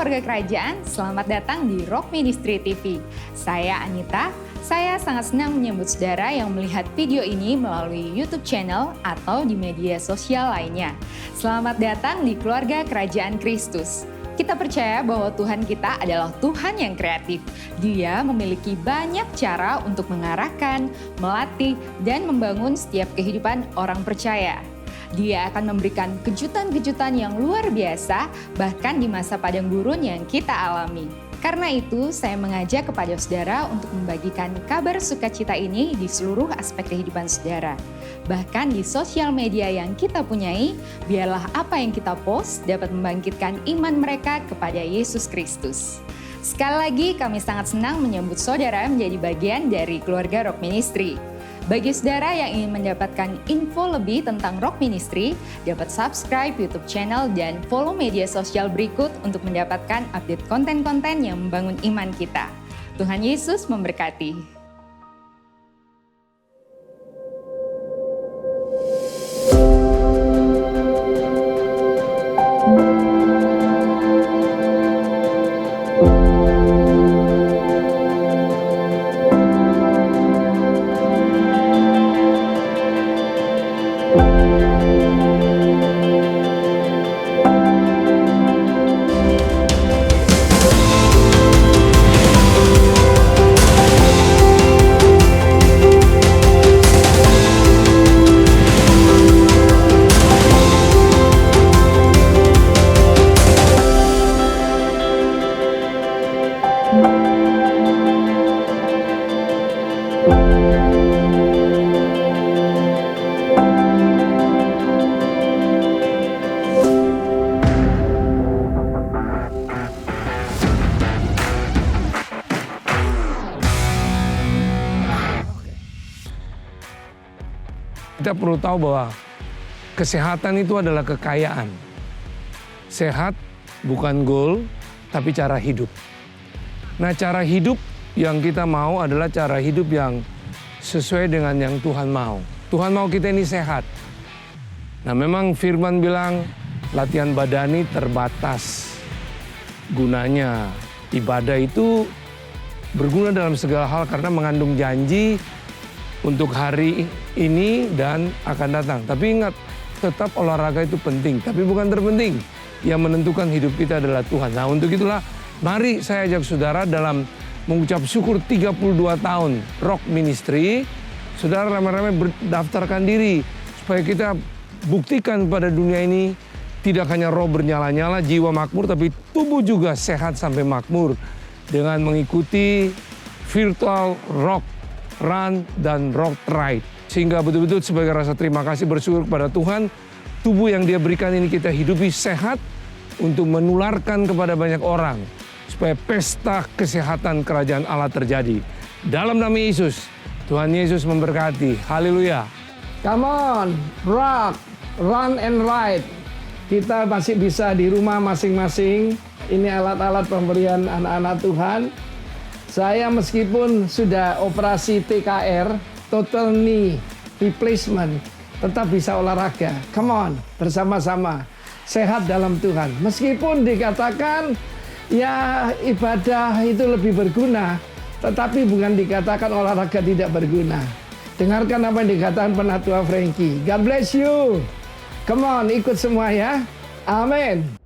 keluarga kerajaan, selamat datang di Rock Ministry TV. Saya Anita, saya sangat senang menyambut saudara yang melihat video ini melalui YouTube channel atau di media sosial lainnya. Selamat datang di keluarga kerajaan Kristus. Kita percaya bahwa Tuhan kita adalah Tuhan yang kreatif. Dia memiliki banyak cara untuk mengarahkan, melatih, dan membangun setiap kehidupan orang percaya. Dia akan memberikan kejutan-kejutan yang luar biasa, bahkan di masa padang gurun yang kita alami. Karena itu, saya mengajak kepada saudara untuk membagikan kabar sukacita ini di seluruh aspek kehidupan saudara. Bahkan di sosial media yang kita punyai, biarlah apa yang kita post dapat membangkitkan iman mereka kepada Yesus Kristus. Sekali lagi, kami sangat senang menyambut saudara menjadi bagian dari keluarga Rock Ministry. Bagi saudara yang ingin mendapatkan info lebih tentang Rock Ministry, dapat subscribe YouTube channel dan follow media sosial berikut untuk mendapatkan update konten-konten yang membangun iman kita. Tuhan Yesus memberkati. Kita perlu tahu bahwa kesehatan itu adalah kekayaan. Sehat bukan goal, tapi cara hidup. Nah, cara hidup yang kita mau adalah cara hidup yang sesuai dengan yang Tuhan mau. Tuhan mau kita ini sehat. Nah, memang firman bilang latihan badani terbatas. Gunanya ibadah itu berguna dalam segala hal karena mengandung janji untuk hari ini dan akan datang. Tapi ingat, tetap olahraga itu penting, tapi bukan terpenting. Yang menentukan hidup kita adalah Tuhan. Nah, untuk itulah mari saya ajak saudara dalam mengucap syukur 32 tahun Rock Ministry. Saudara ramai-ramai berdaftarkan diri supaya kita buktikan pada dunia ini tidak hanya roh bernyala-nyala, jiwa makmur, tapi tubuh juga sehat sampai makmur dengan mengikuti virtual rock run dan rock ride. Sehingga betul-betul sebagai rasa terima kasih bersyukur kepada Tuhan, tubuh yang Dia berikan ini kita hidupi sehat untuk menularkan kepada banyak orang supaya pesta kesehatan kerajaan Allah terjadi. Dalam nama Yesus, Tuhan Yesus memberkati. Haleluya. Come on, rock, run and ride. Kita masih bisa di rumah masing-masing. Ini alat-alat pemberian anak-anak Tuhan. Saya meskipun sudah operasi TKR, total knee replacement, tetap bisa olahraga. Come on, bersama-sama. Sehat dalam Tuhan. Meskipun dikatakan ya ibadah itu lebih berguna, tetapi bukan dikatakan olahraga tidak berguna. Dengarkan apa yang dikatakan Penatua Frankie. God bless you. Come on, ikut semua ya. Amin.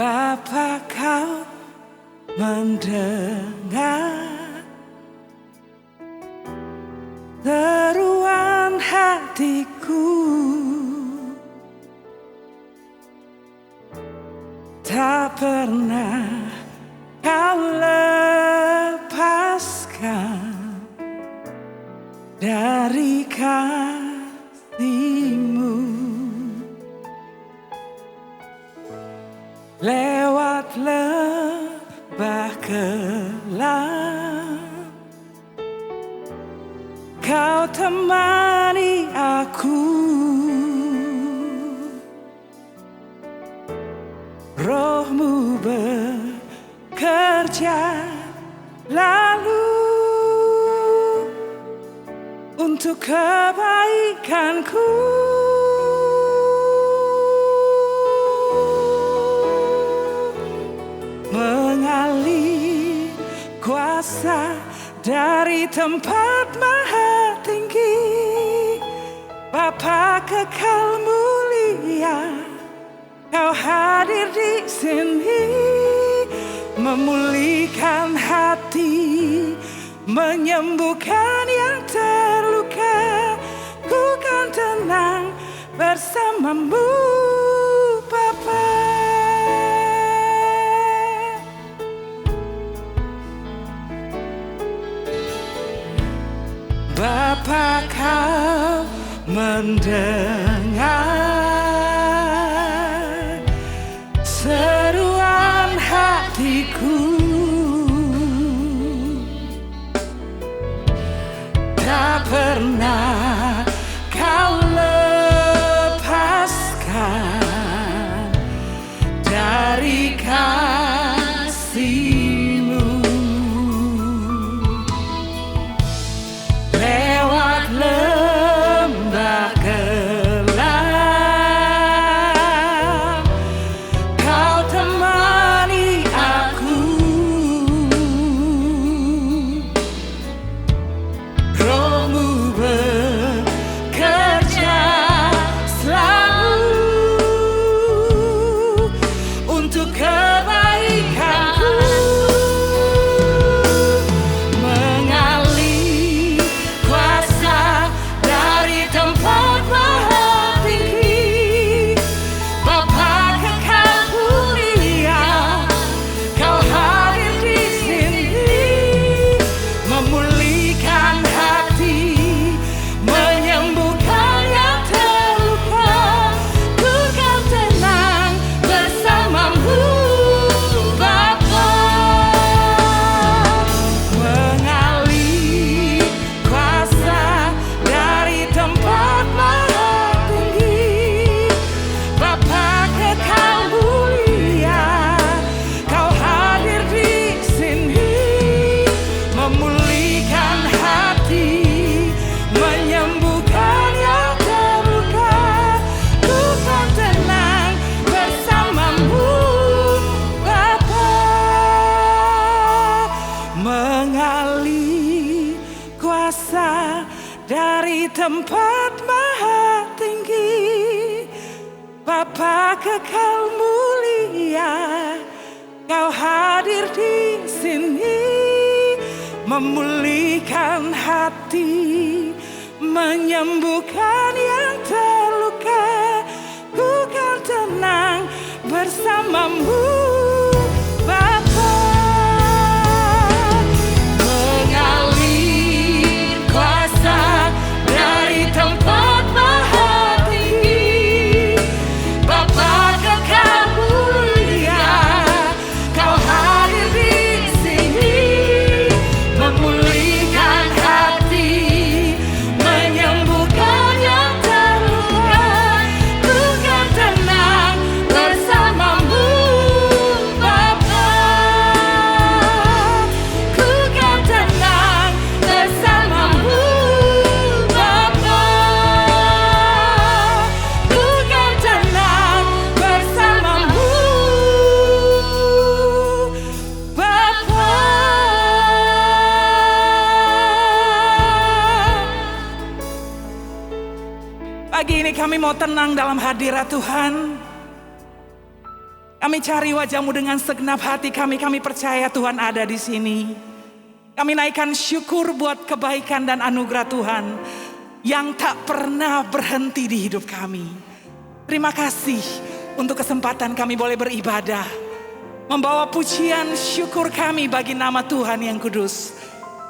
Bapa, kau mendengar seruan hatiku, tak pernah kau lepaskan dari kasih-Mu. Lewat lembah kelam, kau temani aku. Roh-Mu bekerja lalu untuk kebaikanku. Mengalir kuasa dari tempat maha tinggi, Bapa kekal mulia, kau hadir di sini, memulihkan hati, menyembuhkan yang terluka. Ku kan tenang bersama-Mu, Bapa. Bapa, kau mendengar seruan hatiku, tak pernah kau lepaskan dari kasih-Mu. Lewat lembah kelam, kau temani aku. Roh-Mu bekerja selalu untuk kebaikanku. Mengalir kuasa dari tempat maha tinggi, Bapa kekal mulia, kau hadir di sini, memulihkan hati, menyembuhkan yang terluka. Ku kan tenang bersama-Mu, Bapa. Mengalir kuasa dari tempat maha tinggi, Bapa kekal mulia, kau hadir di sini, memulihkan hati, menyembuhkan yang terluka. Ku kan tenang bersama-Mu, Bapa. Mengalir kuasa dari tempat maha tinggi, Bapa kekal mulia, kau hadir di sini, memulihkan hati, menyembuhkan yang terluka. Ku kan tenang bersama-Mu, Bapa. Mengalir kuasa dari tempat maha tinggi, Bapa kekal mulia, kau hadir di sini, memulihkan hati, menyembuhkan yang terluka. Ku kan tenang bersama-Mu, Bapa. Ku kan tenang bersama-Mu, Bapa. Ku kan tenang bersama-Mu, Bapa. Pagi ini kami mau tenang dalam hadirat Tuhan. Kami cari wajah-Mu dengan segenap hati kami. Kami percaya Tuhan ada di sini. Kami naikkan syukur buat kebaikan dan anugerah Tuhan yang tak pernah berhenti di hidup kami. Terima kasih untuk kesempatan kami boleh beribadah, membawa pujian syukur kami bagi nama Tuhan yang kudus.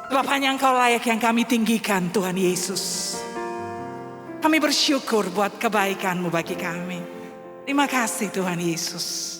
Sebab hanya Engkau layak yang kami tinggikan, Tuhan Yesus. Kami bersyukur buat kebaikan-Mu bagi kami. Terima kasih Tuhan Yesus.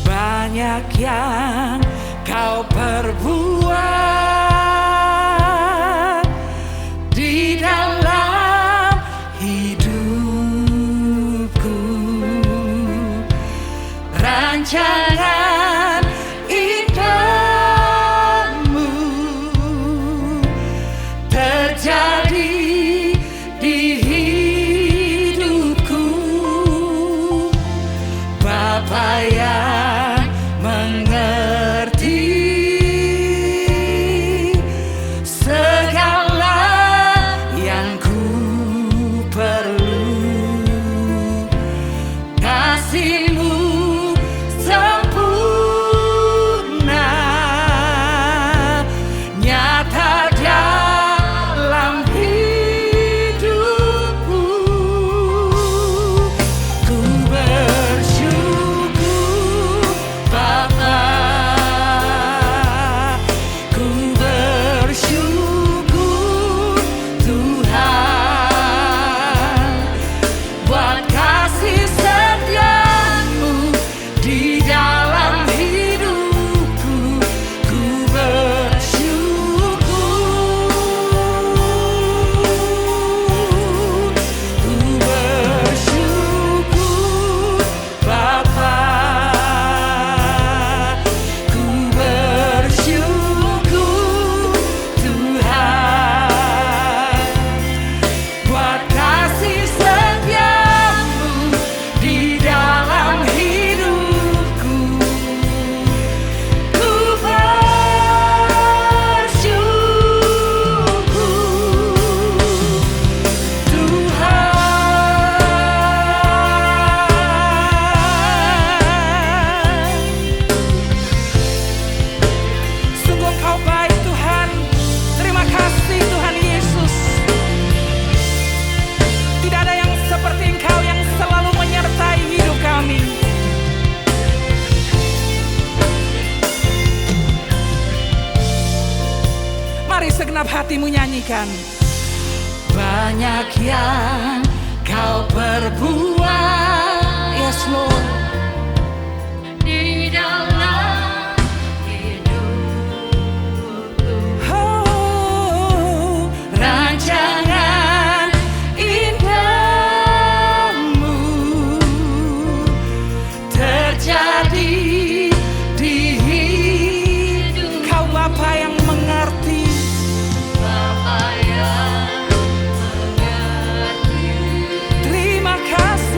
Banyak yang Kau perbuat di dalam hidupku. Rancangan indahmu terjadi di hidupku. Bapa yang mengerti segala yang ku perlu. Kasih-Mu sempurna nyata dalam hidupku. Ku bersyukur Bapa, ku bersyukur Tuhan buat kasih setia-Mu di dalam hidupku. Ku bersyukur, ku bersyukur Bapa, ku bersyukur Tuhan buat kasih setia-Mu di dalam hidupku. Ku bersyukur Tuhan. Sungguh Engkau baik Tuhan. Terima kasih Tuhan Yesus. Tidak ada yang seperti Engkau yang selalu menyertai hidup kami. Mari segenap hatimu nyanyikan. Banyak yang Kau perbuat, yes Lord, Di dalam hidupku. oh, rancangan indahmu terjadi di hidup. Kau Bapa yang mengerti, Bapa yang mengerti terima kasih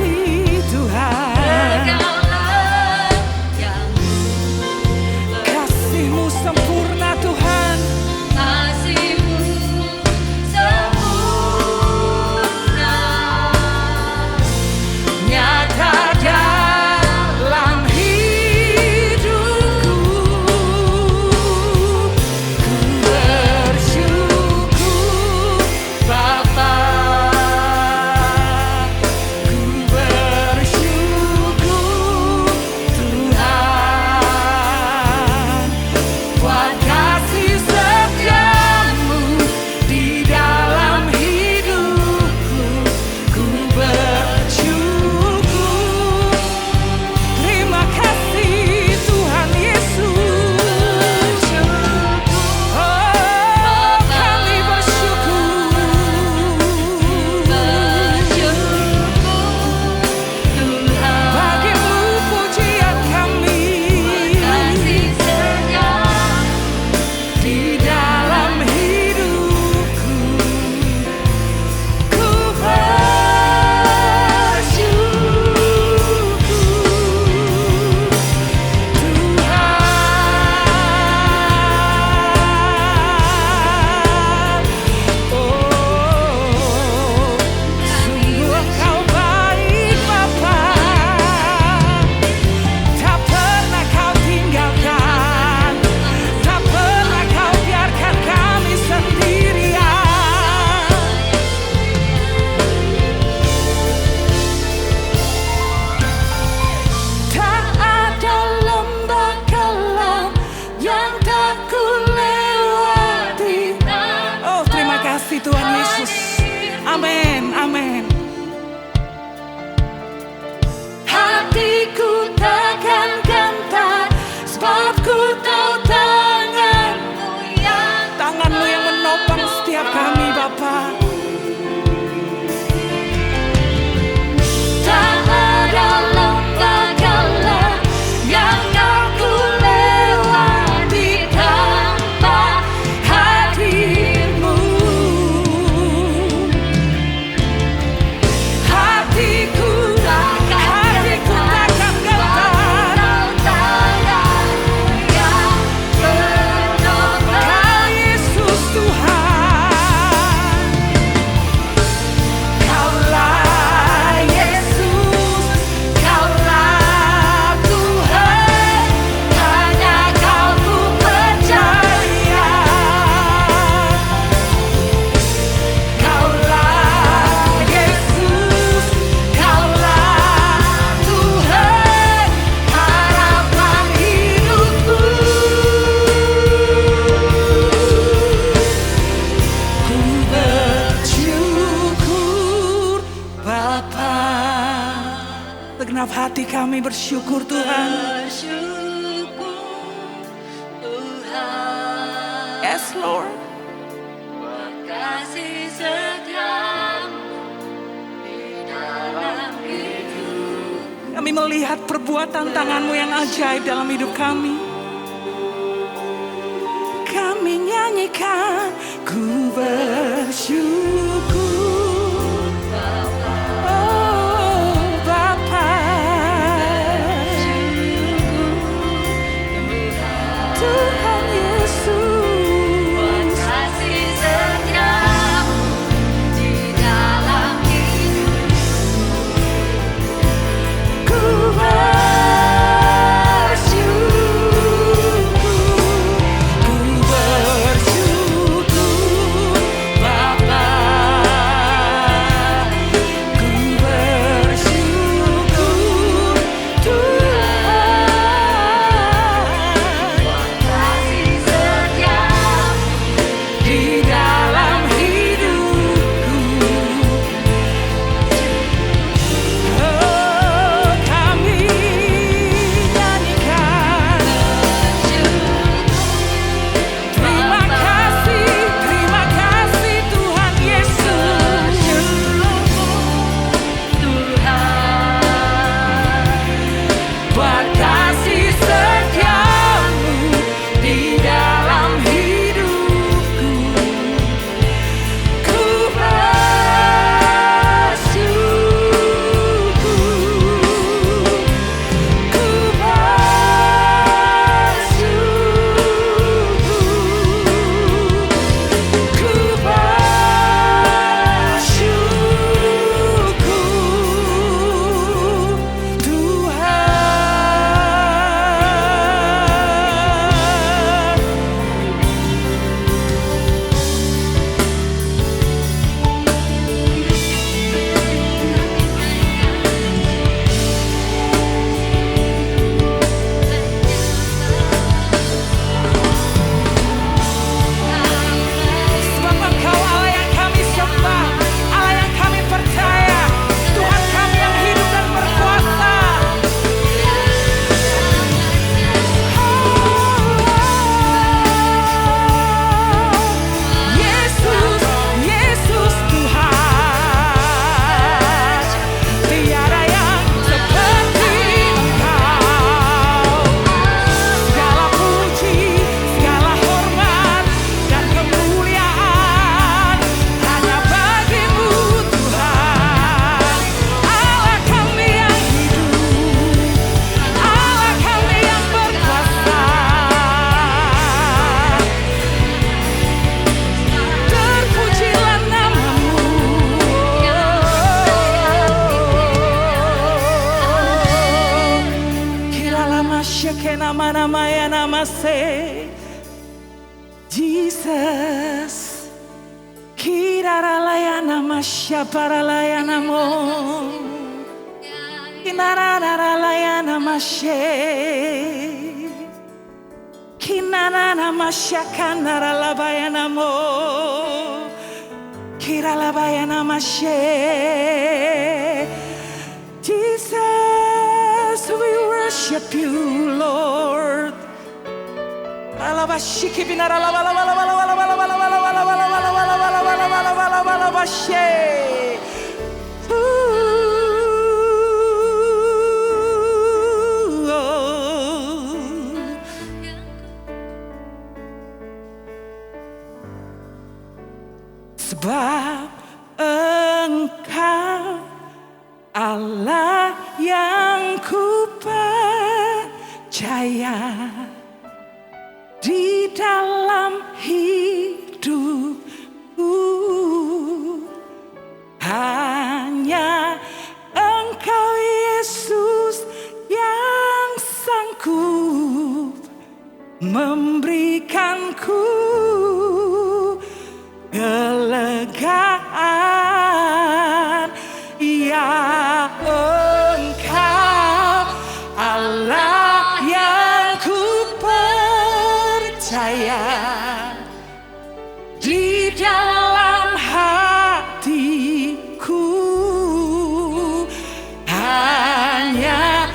kami bersyukur Tuhan. Bersyukur Tuhan. Yes Lord. Kasih setiamu di dalam hidup. Kami melihat perbuatan tangan-Mu yang ajaib dalam hidup kami. Kami nyanyikan ku bersyukur oh Bapa. Tuhan Yesus, Kasih setiamu di dalam hidup. ku bersyukur Bapa. Ku bersyukur Tuhan. Kasih setiamu Di dalam hidupku, oh kami nyanyikan terima kasih Tuhan Yesus. Buat kasih setiamu di dalam hidupku. Ku bersyukur Tuhan. Sebab Engkau Allah yang kami sembah, Allah yang kami percaya, Tuhan kami yang hidup dan berkuasa. Yesus, Yesus Tuhan, tiada yang seperti Engkau. Segala puji, segala hormat dan kemuliaan hanya bagi-Mu Tuhan. Allah kami yang hidup, Allah kami yang berkuasa. Terpujilah nama-Mu. Kirala masyakena manamaya namase Jesus. Kiraralaya namasyaparalaya namo. Kinararalaya namasye. Kinanana masyakanaralabaya namo. Kiralabaya namasye. Jesus, we worship you, Lord. Alabashiki binaralabalabalabalabalabalabalabalabalabalabalabalabalabalabalabalabashe. Sebab Engkau Allah yang ku percaya di dalam hidupku. Hanya Engkau Yesus yang sanggup memberikanku kelegaan. Ya Engkau Allah yang ku percaya di dalam hatiku. Hanya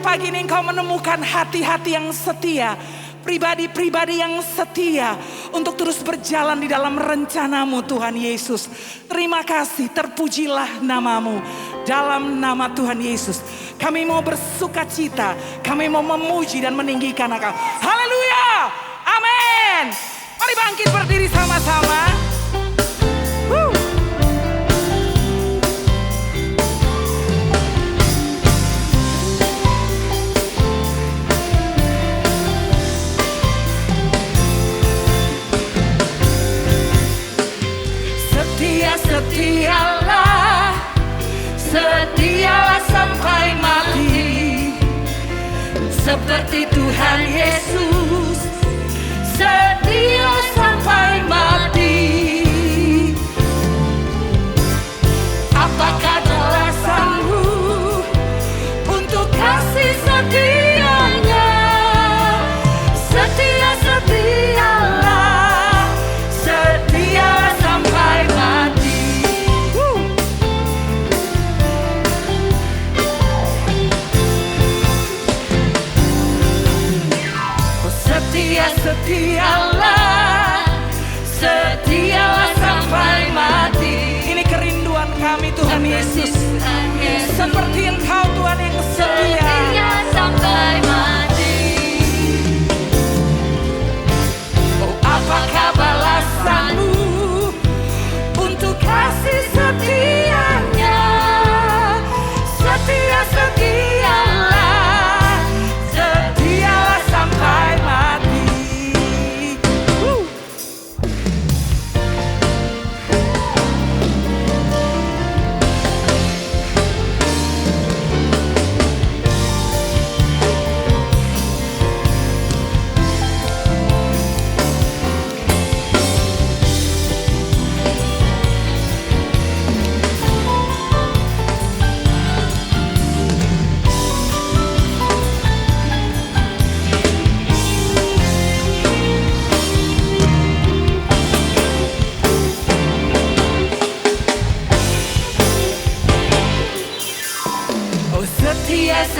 pagi ini engkau menemukan hati-hati yang setia, pribadi-pribadi yang setia untuk terus berjalan di dalam rencanamu Tuhan Yesus. Terima kasih, terpujilah namamu. Dalam nama Tuhan Yesus kami mau bersuka cita, kami mau memuji dan meninggikan Engkau. Haleluya, amin. Mari bangkit berdiri sama-sama. Setialah, setialah sampai mati, seperti Tuhan Yesus, setia sampai mati. Apakah balasanmu untuk kasih setianya? Setia, setialah, setialah sampai mati. Setialah, setialah sampai mati. Ini kerinduan kami Tuhan Yesus. Seperti Engkau Tuhan yang setia. Setia sampai mati. Oh, apakah balasanmu untuk kasih setianya? Setia, setialah, setialah sampai mati.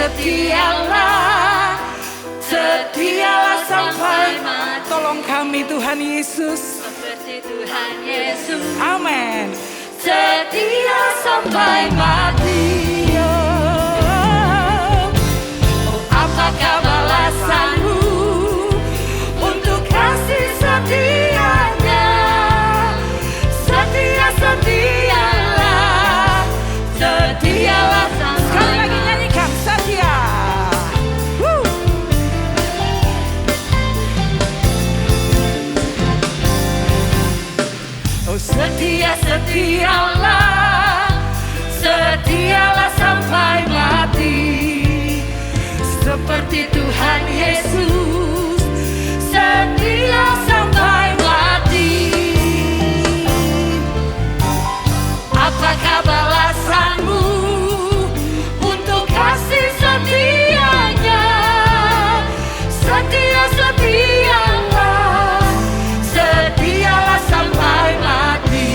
Setialah, setialah sampai mati. Tolong kami Tuhan Yesus. Seperti Tuhan Yesus. Amin. Setia sampai mati. Oh, apakah balasanmu untuk kasih setianya? Setia, setialah, setialah. Sekali lagi nyanyikan setia. Oh, setia, setialah, setialah sampai mati. Seperti Tuhan Yesus, setia sampai mati. Apakah balasanmu untuk kasih setianya? Setia, setialah, setialah sampai mati.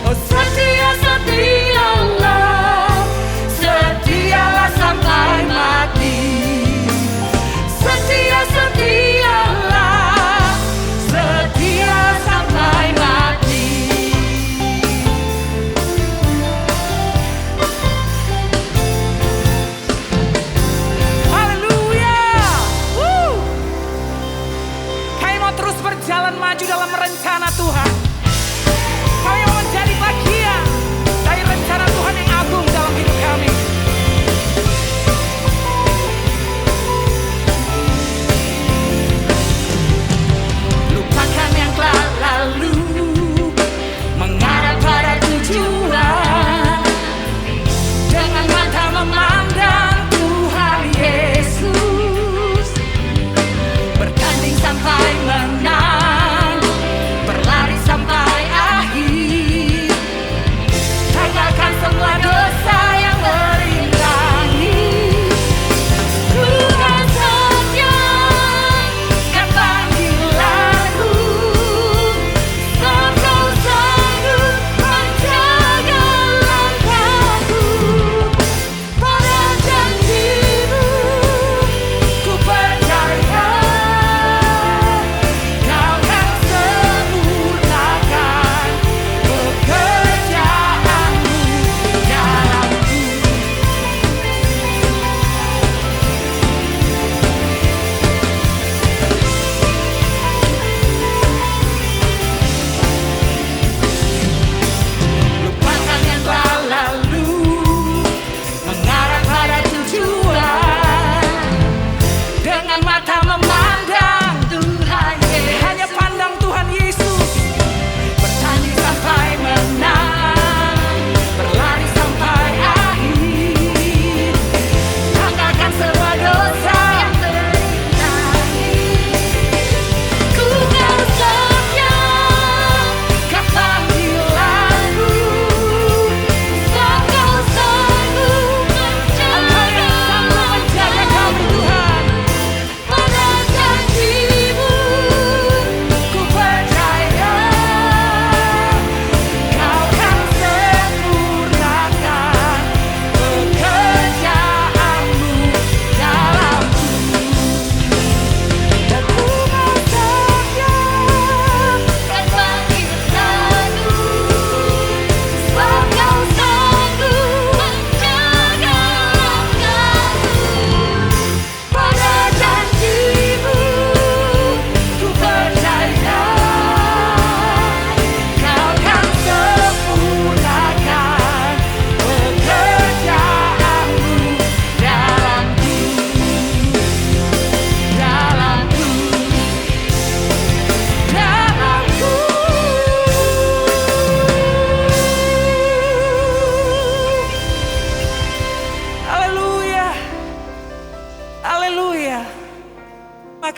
Oh, setia, setialah, setialah sampai mati. Setia,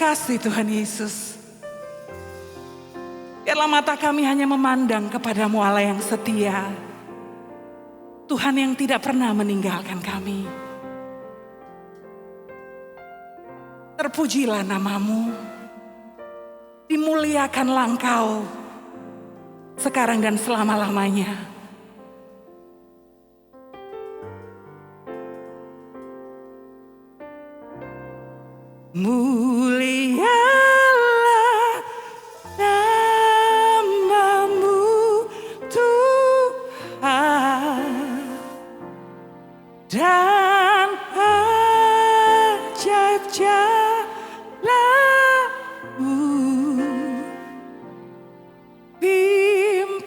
kasih Tuhan Yesus. Biarlah mata kami hanya memandang kepadamu Allah yang setia. Tuhan yang tidak pernah meninggalkan kami. Terpujilah namamu. Dimuliakanlah Engkau sekarang dan selama-lamanya. Mulialah namamu Tuhan, dan ajaib jalanmu. Pimpin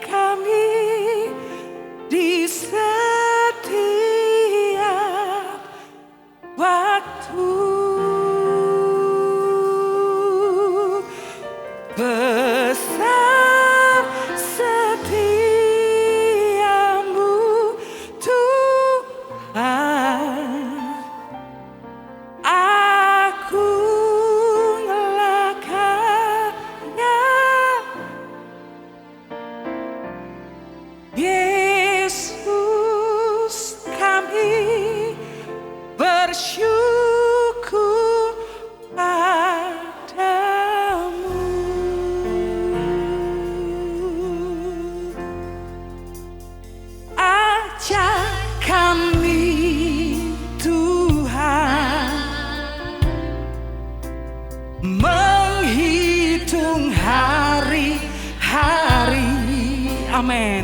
kami di setiap waktu. Besar setiamu Tuhan, agunglah karya Yesus, kami bersyukur padamu. Ajak kami Tuhan menghitung hari-hari, amin,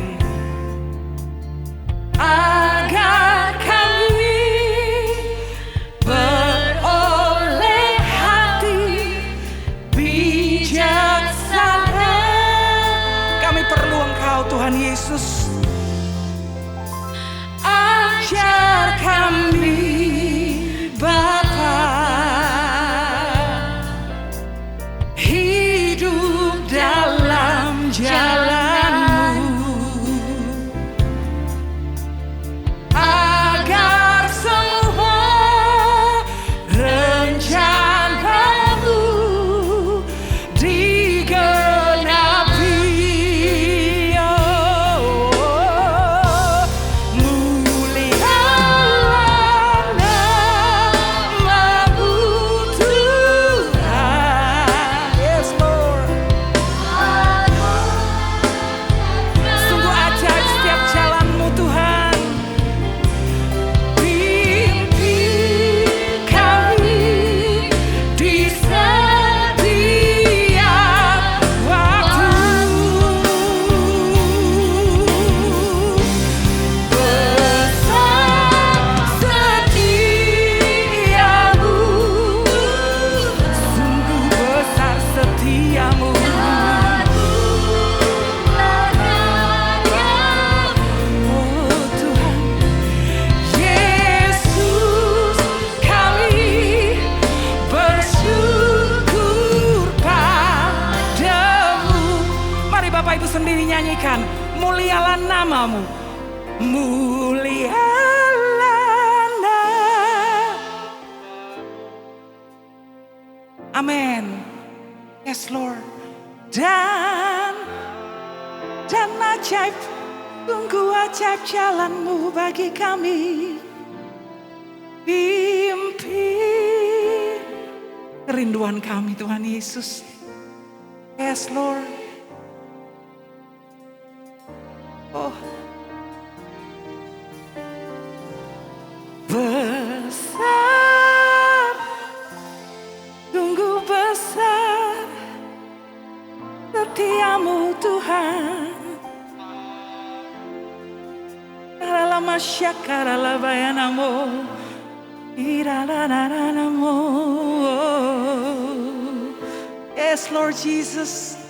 agar kami beroleh hati bijaksana. Kami perlu Engkau Tuhan Yesus. Ajar kami Bapa, hidup dalam jalan-Mu, agar semua rencana-Mu digenapi. Mulialah namamu Tuhan. Yes Lord. Sungguh ajaib setiap jalan-Mu Tuhan. Pimpin kami di setiap waktu. Besar setiamu, sungguh besar setiamu. Oh Tuhan Yesus, kami bersyukur padamu. Mari Bapak Ibu sendiri nyanyikan, mulialah namamu. Mulialah amin. Yes Lord. Dan ajaib, sungguh ajaib jalan-Mu bagi kami. Pimpin kerinduan kami Tuhan Yesus. Yes Lord. Oh, besar, sungguh besar setiamu Tuhan. Lama syakara labayanamo, iralanamo. Yes Lord Jesus.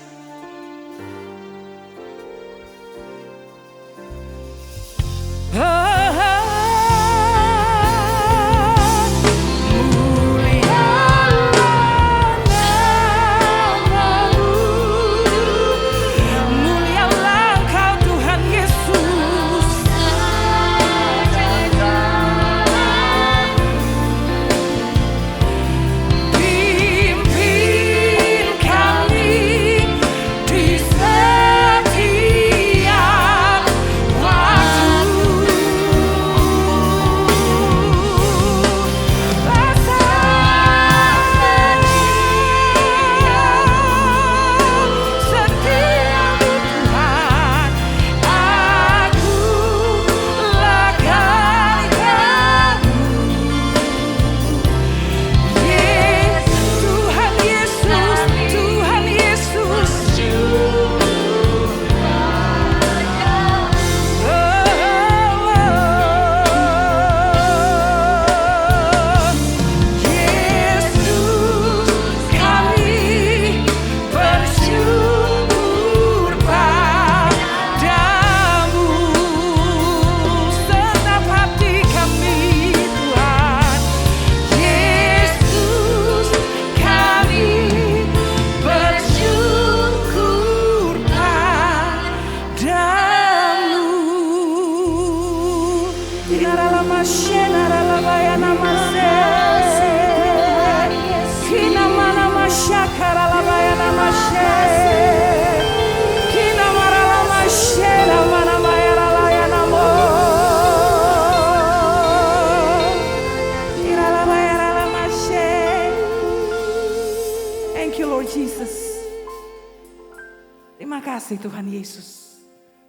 kasih Tuhan Yesus.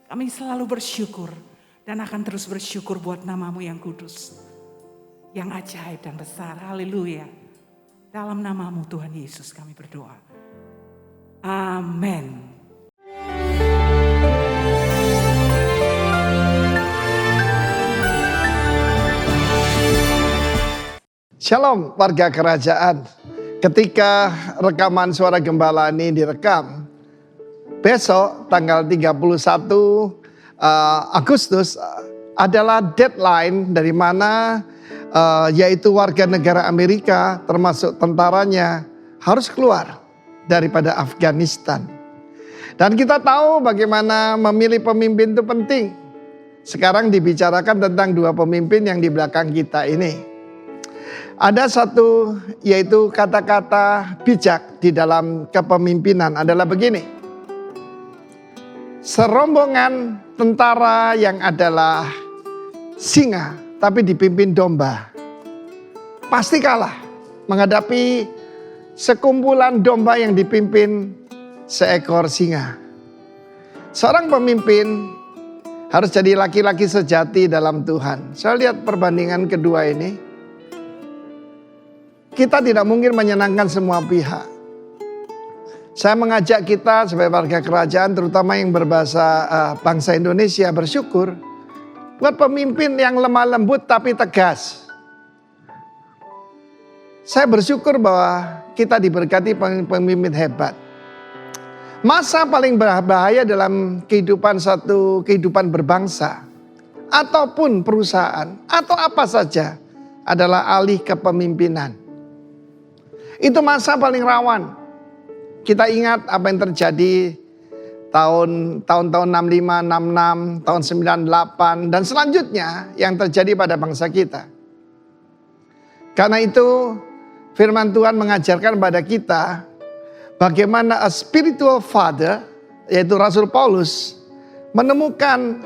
Kami selalu bersyukur dan akan terus bersyukur buat nama-Mu yang kudus, yang ajaib dan besar. Haleluya. Dalam nama-Mu Tuhan Yesus kami berdoa. Amin. Shalom warga kerajaan. Ketika rekaman suara gembala ini direkam, besok tanggal 31 Agustus adalah deadline dari mana yaitu warga negara Amerika termasuk tentaranya harus keluar daripada Afghanistan. Dan kita tahu bagaimana memilih pemimpin itu penting. Sekarang dibicarakan tentang dua pemimpin yang di belakang kita ini. Ada satu yaitu kata-kata bijak di dalam kepemimpinan adalah begini. Serombongan tentara yang adalah singa tapi dipimpin domba pasti kalah menghadapi sekumpulan domba yang dipimpin seekor singa. Seorang pemimpin harus jadi laki-laki sejati dalam Tuhan. Saya lihat perbandingan kedua ini. Kita tidak mungkin menyenangkan semua pihak. Saya mengajak kita sebagai warga kerajaan, terutama yang berbahasa bangsa Indonesia, bersyukur buat pemimpin yang lemah lembut tapi tegas. Saya bersyukur bahwa kita diberkati pemimpin hebat. Masa paling berbahaya dalam kehidupan berbangsa ataupun perusahaan atau apa saja adalah alih kepemimpinan. Itu masa paling rawan. Kita ingat apa yang terjadi tahun-tahun 65, 66, tahun 98 dan selanjutnya yang terjadi pada bangsa kita. Karena itu firman Tuhan mengajarkan pada kita bagaimana a spiritual father, yaitu Rasul Paulus, menemukan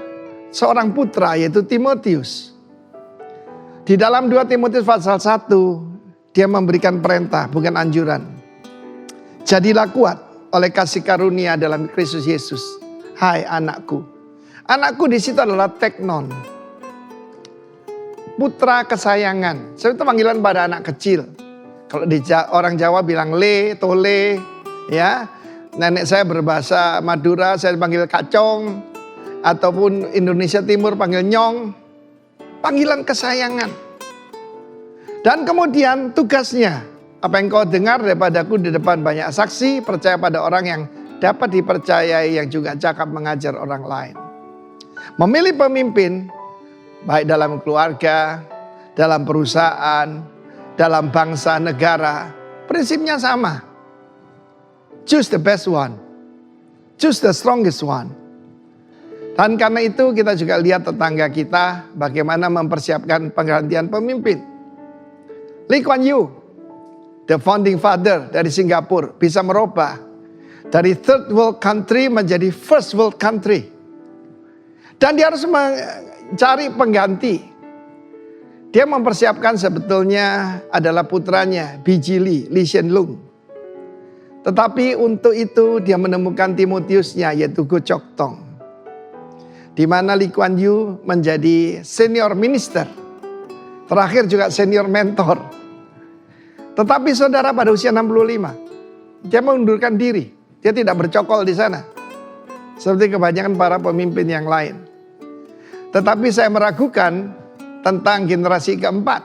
seorang putra yaitu Timotius. Di dalam 2 Timotius pasal 1 dia memberikan perintah, bukan anjuran. Jadilah kuat oleh kasih karunia dalam Kristus Yesus. Hai anakku. Anakku di situ adalah teknon. Putra kesayangan. Saya itu panggilan pada anak kecil. Kalau di orang Jawa bilang le, tole, ya. Nenek saya berbahasa Madura, saya panggil kacong. Ataupun Indonesia Timur panggil nyong. Panggilan kesayangan. Dan kemudian tugasnya, apa yang kau dengar daripadaku di depan banyak saksi, percaya pada orang yang dapat dipercayai yang juga cakap mengajar orang lain. Memilih pemimpin, baik dalam keluarga, dalam perusahaan, dalam bangsa, negara, prinsipnya sama. Choose the best one. Choose the strongest one. Dan karena itu kita juga lihat tetangga kita bagaimana mempersiapkan penggantian pemimpin. Lee Kuan Yew, the founding father dari Singapura, bisa merubah dari third world country menjadi first world country. Dan dia harus mencari pengganti. Dia mempersiapkan sebetulnya adalah putranya, B.J. Lee Hsien Loong. Tetapi untuk itu dia menemukan Timotiusnya yaitu Goh Chok Tong. Di mana Lee Kuan Yew menjadi senior minister. Terakhir juga senior mentor. Tetapi saudara pada usia 65, dia mengundurkan diri. Dia tidak bercokol di sana. Seperti kebanyakan para pemimpin yang lain. Tetapi saya meragukan tentang generasi keempat.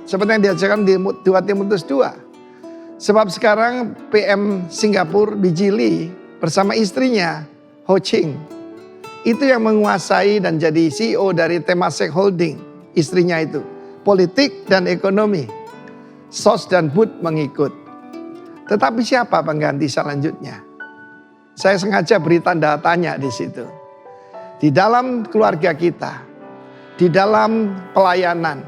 Seperti yang diajarkan di 2 Timotius 2. Sebab sekarang PM Singapura B.J. Lee bersama istrinya Ho Ching. Itu yang menguasai dan jadi CEO dari Temasek Holding. Istrinya itu. Politik dan ekonomi. SOS dan BUD mengikut. Tetapi siapa pengganti selanjutnya? Saya sengaja beri tanda tanya di situ. Di dalam keluarga kita, di dalam pelayanan,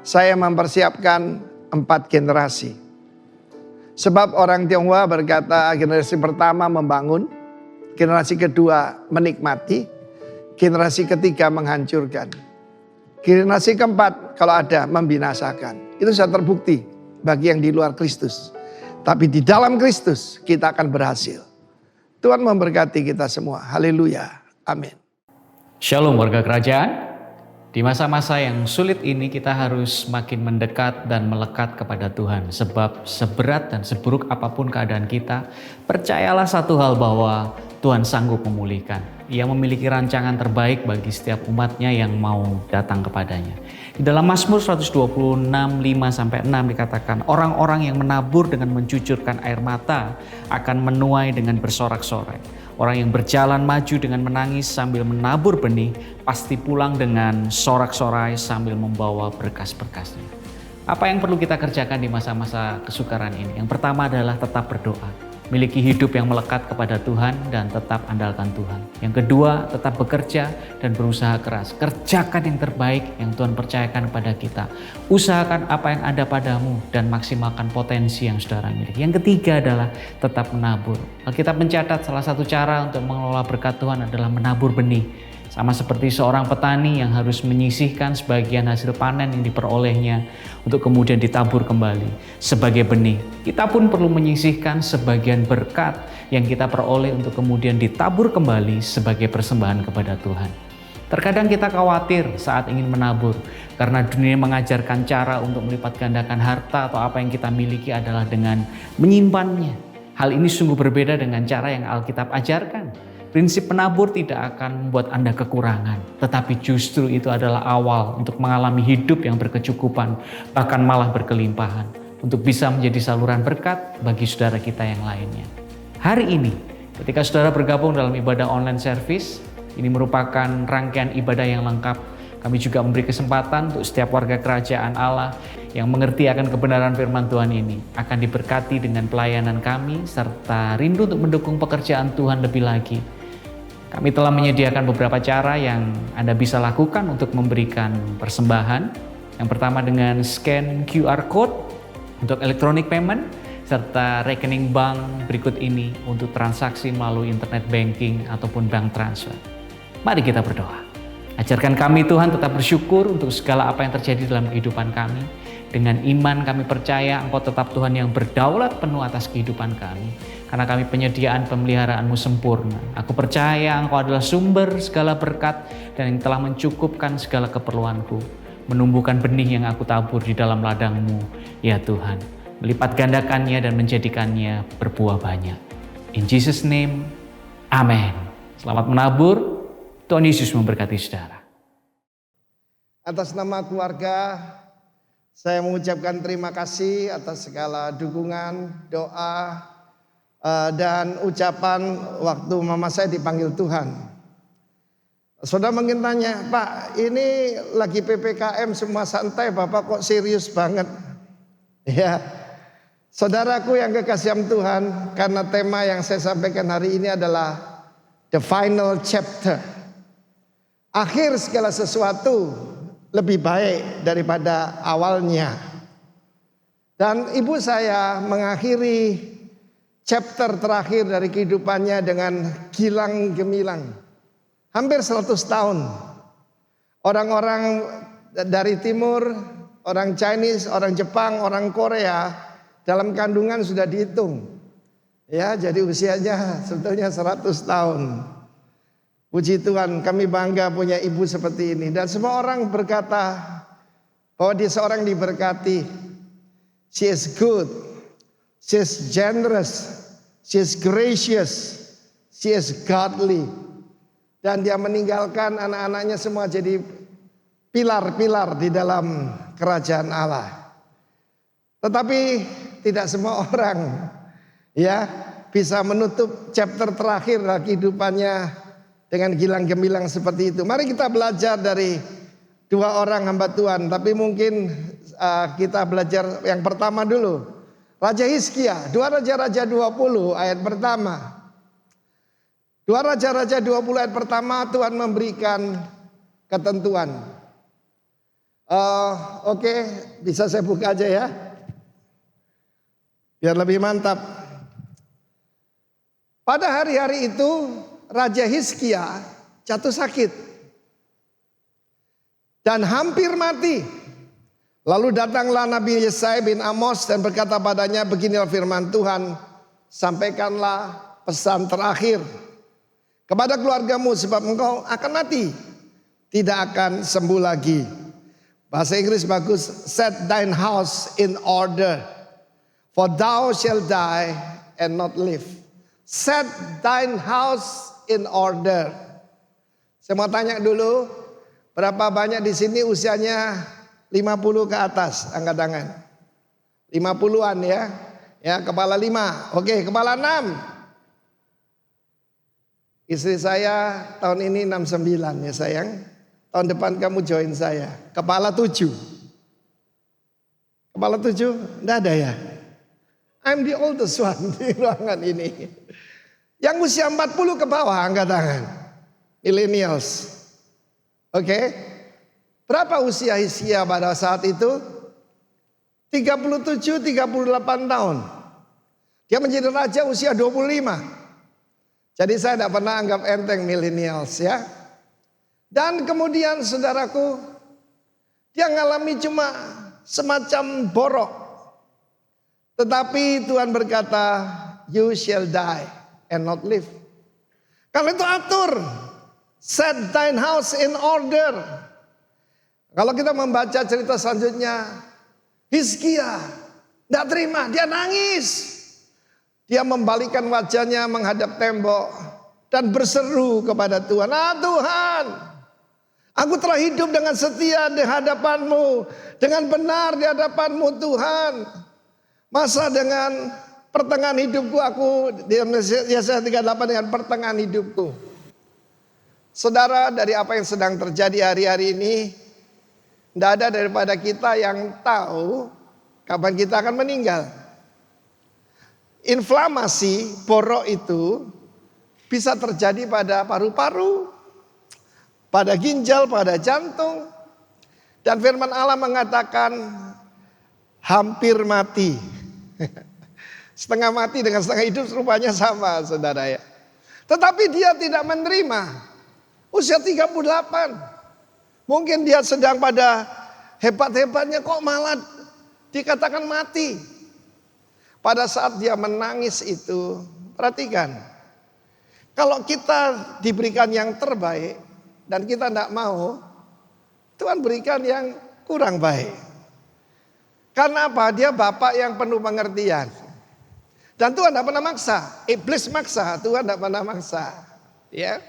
saya mempersiapkan 4 generasi. Sebab orang Tionghoa berkata generasi pertama membangun, generasi kedua menikmati, generasi ketiga menghancurkan. Generasi keempat kalau ada membinasakan. Itu sudah terbukti bagi yang di luar Kristus. Tapi di dalam Kristus kita akan berhasil. Tuhan memberkati kita semua. Haleluya. Amin. Shalom warga kerajaan. Di masa-masa yang sulit ini kita harus makin mendekat dan melekat kepada Tuhan. Sebab seberat dan seburuk apapun keadaan kita, percayalah satu hal bahwa Tuhan sanggup memulihkan. Ia memiliki rancangan terbaik bagi setiap umatnya yang mau datang kepadanya. Di dalam Mazmur 126, 5-6 dikatakan, orang-orang yang menabur dengan mencucurkan air mata akan menuai dengan bersorak-sorai. Orang yang berjalan maju dengan menangis sambil menabur benih, pasti pulang dengan sorak-sorai sambil membawa berkas-berkasnya. Apa yang perlu kita kerjakan di masa-masa kesukaran ini? Yang pertama adalah tetap berdoa. Miliki hidup yang melekat kepada Tuhan dan tetap andalkan Tuhan. Yang kedua, tetap bekerja dan berusaha keras. Kerjakan yang terbaik yang Tuhan percayakan kepada kita. Usahakan apa yang ada padamu dan maksimalkan potensi yang saudara miliki. Yang ketiga adalah tetap menabur. Alkitab mencatat salah satu cara untuk mengelola berkat Tuhan adalah menabur benih. Sama seperti seorang petani yang harus menyisihkan sebagian hasil panen yang diperolehnya untuk kemudian ditabur kembali sebagai benih. Kita pun perlu menyisihkan sebagian berkat yang kita peroleh untuk kemudian ditabur kembali sebagai persembahan kepada Tuhan. Terkadang kita khawatir saat ingin menabur karena dunia mengajarkan cara untuk melipat gandakan harta atau apa yang kita miliki adalah dengan menyimpannya. Hal ini sungguh berbeda dengan cara yang Alkitab ajarkan. Prinsip menabur tidak akan membuat Anda kekurangan, tetapi justru itu adalah awal untuk mengalami hidup yang berkecukupan, bahkan malah berkelimpahan, untuk bisa menjadi saluran berkat bagi saudara kita yang lainnya. Hari ini, ketika saudara bergabung dalam ibadah online service, ini merupakan rangkaian ibadah yang lengkap. Kami juga memberi kesempatan untuk setiap warga kerajaan Allah yang mengerti akan kebenaran firman Tuhan ini akan diberkati dengan pelayanan kami serta rindu untuk mendukung pekerjaan Tuhan lebih lagi. Kami telah menyediakan beberapa cara yang Anda bisa lakukan untuk memberikan persembahan. Yang pertama dengan scan QR Code untuk electronic payment, serta rekening bank berikut ini untuk transaksi melalui internet banking ataupun bank transfer. Mari kita berdoa. Ajarkan kami Tuhan tetap bersyukur untuk segala apa yang terjadi dalam kehidupan kami. Dengan iman kami percaya Engkau tetap Tuhan yang berdaulat penuh atas kehidupan kami. Karena kami penyediaan pemeliharaan-Mu sempurna. Aku percaya Engkau adalah sumber segala berkat dan yang telah mencukupkan segala keperluanku. Menumbuhkan benih yang aku tabur di dalam ladang-Mu, ya Tuhan. Melipat gandakannya dan menjadikannya berbuah banyak. In Jesus' name, amin. Selamat menabur, Tuhan Yesus memberkati saudara. Atas nama keluarga, saya mengucapkan terima kasih atas segala dukungan, doa, dan ucapan waktu mama saya dipanggil Tuhan. Saudara mungkin tanya, Pak, ini lagi PPKM semua santai, Bapak kok serius banget? Ya, saudaraku yang kekasih Tuhan, karena tema yang saya sampaikan hari ini adalah the final chapter. Akhir segala sesuatu lebih baik daripada awalnya. Dan ibu saya mengakhiri chapter terakhir dari kehidupannya dengan gilang gemilang. Hampir 100 tahun. Orang-orang dari timur, orang Chinese, orang Jepang, orang Korea dalam kandungan sudah dihitung. Ya, jadi usianya sebetulnya 100 tahun. Puji Tuhan, kami bangga punya ibu seperti ini. Dan semua orang berkata bahwa dia seorang diberkati. She is good, she is generous, she is gracious, she is godly. Dan dia meninggalkan anak-anaknya semua jadi pilar-pilar di dalam kerajaan Allah. Tetapi tidak semua orang ya bisa menutup chapter terakhir dalam kehidupannya dengan gilang gemilang seperti itu. Mari kita belajar dari dua orang hamba Tuhan. Tapi mungkin kita belajar yang pertama dulu. Raja Hizkia, 2 Raja-Raja 20 ayat pertama. 2 Raja-Raja 20 ayat pertama Tuhan memberikan ketentuan. Oke, bisa saya buka aja ya. Biar lebih mantap. Pada hari-hari itu Raja Hizkia jatuh sakit dan hampir mati. Lalu datanglah Nabi Yesaya bin Amos dan berkata padanya, beginilah firman Tuhan, sampaikanlah pesan terakhir kepada keluargamu sebab engkau akan mati, tidak akan sembuh lagi. Bahasa Inggris bagus, set thine house in order, for thou shalt die and not live. Set thine house in order. Saya mau tanya dulu, berapa banyak di sini usianya 50 ke atas? Angkat tangan. 50-an ya. Ya, kepala 5. Oke, kepala 6. Istri saya tahun ini 69 ya sayang. Tahun depan kamu join saya. Kepala 7. Kepala 7? Enggak ada ya? I'm the oldest one di ruangan ini. Yang usia 40 ke bawah angkat tangan. Millennials. Oke. Berapa usia Hizkia pada saat itu? 37, 38 tahun. Dia menjadi raja usia 25. Jadi saya tidak pernah anggap enteng millennials ya. Dan kemudian saudaraku, dia mengalami cuma semacam borok. Tetapi Tuhan berkata, you shall die and not live. Kalau itu atur, set thine house in order. Kalau kita membaca cerita selanjutnya, Hizkia tidak terima, dia nangis. Dia membalikkan wajahnya menghadap tembok dan berseru kepada Tuhan. Tuhan, aku telah hidup dengan setia di hadapan-Mu, dengan benar di hadapan-Mu Tuhan. Masa dengan pertengahan hidupku aku, Yesaya 38 dengan pertengahan hidupku. Saudara, dari apa yang sedang terjadi hari-hari ini, tidak ada daripada kita yang tahu kapan kita akan meninggal. Inflamasi borok itu bisa terjadi pada paru-paru, pada ginjal, pada jantung. Dan firman Allah mengatakan hampir mati. Setengah mati dengan setengah hidup rupanya sama saudara ya. Tetapi dia tidak menerima. Usia 38. Mungkin dia sedang pada hebat-hebatnya kok malah dikatakan mati. Pada saat dia menangis itu, perhatikan. Kalau kita diberikan yang terbaik dan kita tidak mau, Tuhan berikan yang kurang baik. Karena apa? Dia Bapak yang penuh pengertian. Dan Tuhan tidak pernah maksa. Iblis maksa, Tuhan tidak pernah maksa. Ya,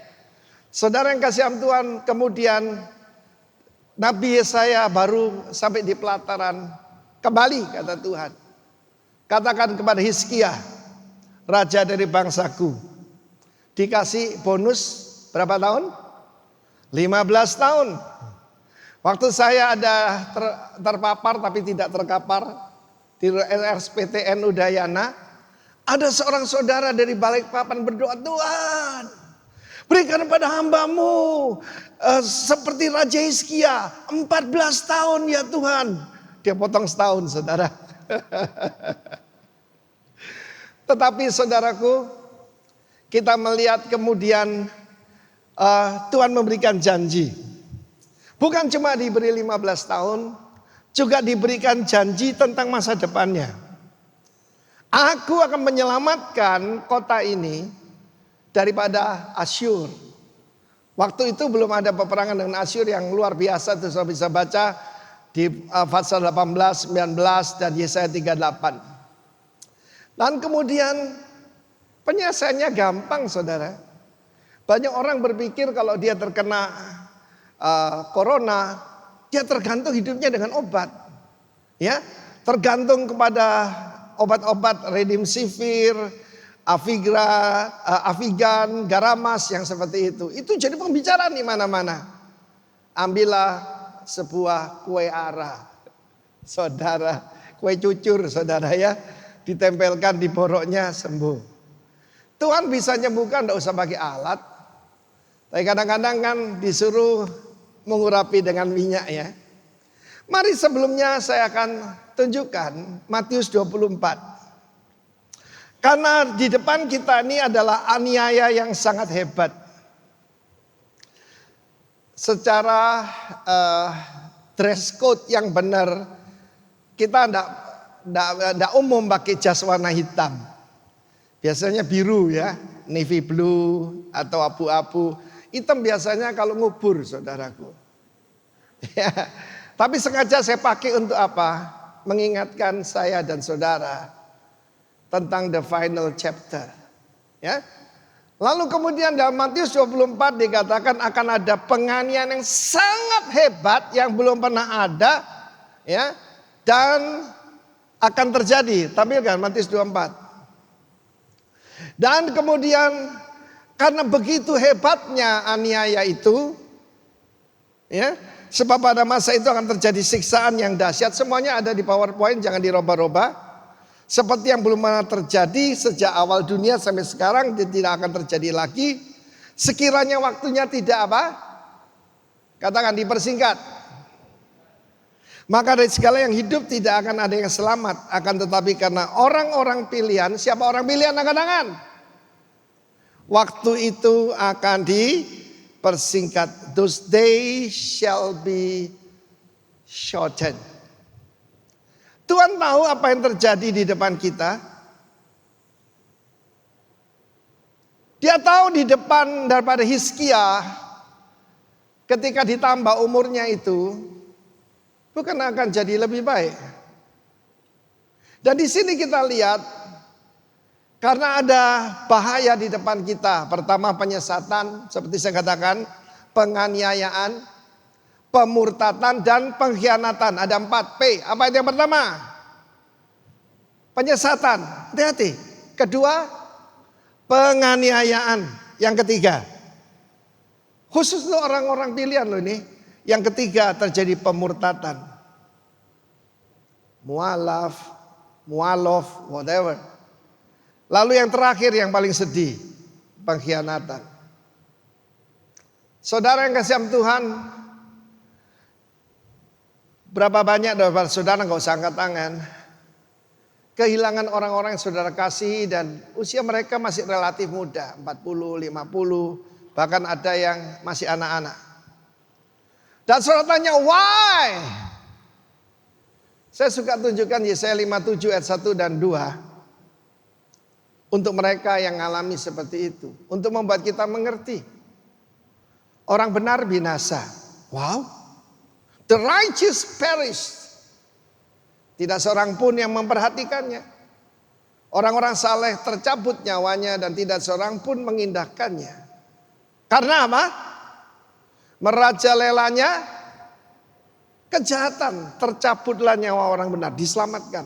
saudara yang kasih Tuhan, kemudian Nabi Yesaya baru sampai di pelataran. Kembali kata Tuhan. Katakan kepada Hizkia, raja dari bangsaku, dikasih bonus berapa tahun? 15 tahun. Waktu saya ada terpapar tapi tidak terkapar di RSPTN Udayana, ada seorang saudara dari Balikpapan berdoa, Tuhan berikan pada hamba-Mu seperti Raja Hizkia 14 tahun ya Tuhan. Dia potong setahun saudara. Tetapi saudaraku, kita melihat kemudian Tuhan memberikan janji. Bukan cuma diberi 15 tahun, juga diberikan janji tentang masa depannya. Aku akan menyelamatkan kota ini daripada Asyur. Waktu itu belum ada peperangan dengan Asyur yang luar biasa, itu saya bisa baca di pasal 18, 19 dan Yesaya 38. Dan kemudian penyelesaiannya gampang saudara. Banyak orang berpikir kalau dia terkena corona, dia tergantung hidupnya dengan obat. Ya, tergantung kepada obat-obat Remdesivir, Avigan, Garamas yang seperti itu. Itu jadi pembicaraan di mana-mana. Ambillah sebuah kue ara, saudara, kue cucur saudara ya, ditempelkan di boroknya sembuh. Tuhan bisa nyembuhkan, tidak usah pakai alat. Tapi kadang-kadang kan disuruh mengurapi dengan minyak ya. Mari sebelumnya saya akan tunjukkan Matius 24. Karena di depan kita ini adalah aniaya yang sangat hebat. Secara dress code yang benar, kita tidak umum pakai jas warna hitam. Biasanya biru ya, navy blue atau abu-abu. Hitam biasanya kalau ngubur, saudaraku. Ya, tapi sengaja saya pakai untuk apa? Mengingatkan saya dan saudara tentang the final chapter. Ya. Lalu kemudian dalam Matius 24 dikatakan akan ada penganiayaan yang sangat hebat yang belum pernah ada, ya, dan akan terjadi. Tampilkan Matius 24. Dan kemudian karena begitu hebatnya aniaya itu, ya, sebab pada masa itu akan terjadi siksaan yang dahsyat. Semuanya ada di PowerPoint, jangan dirubah-rubah. Seperti yang belum pernah terjadi sejak awal dunia sampai sekarang, dan tidak akan terjadi lagi. Sekiranya waktunya tidak apa? Katakan dipersingkat. Maka dari segala yang hidup tidak akan ada yang selamat. Akan tetapi karena orang-orang pilihan, siapa orang pilihan? Angkat tangan. Waktu itu akan dipersingkat. Those days shall be shortened. Tuhan tahu apa yang terjadi di depan kita. Dia tahu di depan daripada Hizkia, ketika ditambah umurnya itu, bukan akan jadi lebih baik. Dan di sini kita lihat, karena ada bahaya di depan kita. Pertama penyesatan, seperti saya katakan, penganiayaan, pemurtatan, dan pengkhianatan. Ada 4 P. Apa itu yang pertama? Penyesatan. Hati-hati. Kedua, penganiayaan. Yang ketiga, khusus untuk orang-orang pilihan loh ini. Yang ketiga terjadi pemurtatan. Mualaf, whatever. Lalu yang terakhir yang paling sedih, pengkhianatan. Saudara yang kasih Tuhan, berapa banyak dari saudara, nggak usah angkat tangan, kehilangan orang-orang yang saudara kasih dan usia mereka masih relatif muda, 40, 50, bahkan ada yang masih anak-anak. Dan saudara tanya, why? Saya suka tunjukkan Yesaya 57 ayat 1 dan 2. Untuk mereka yang mengalami seperti itu. Untuk membuat kita mengerti. Orang benar binasa. Wow. The righteous perish. Tidak seorang pun yang memperhatikannya. Orang-orang saleh tercabut nyawanya dan tidak seorang pun mengindahkannya. Karena apa? Merajalelanya kejahatan. Tercabutlah nyawa orang benar. Diselamatkan.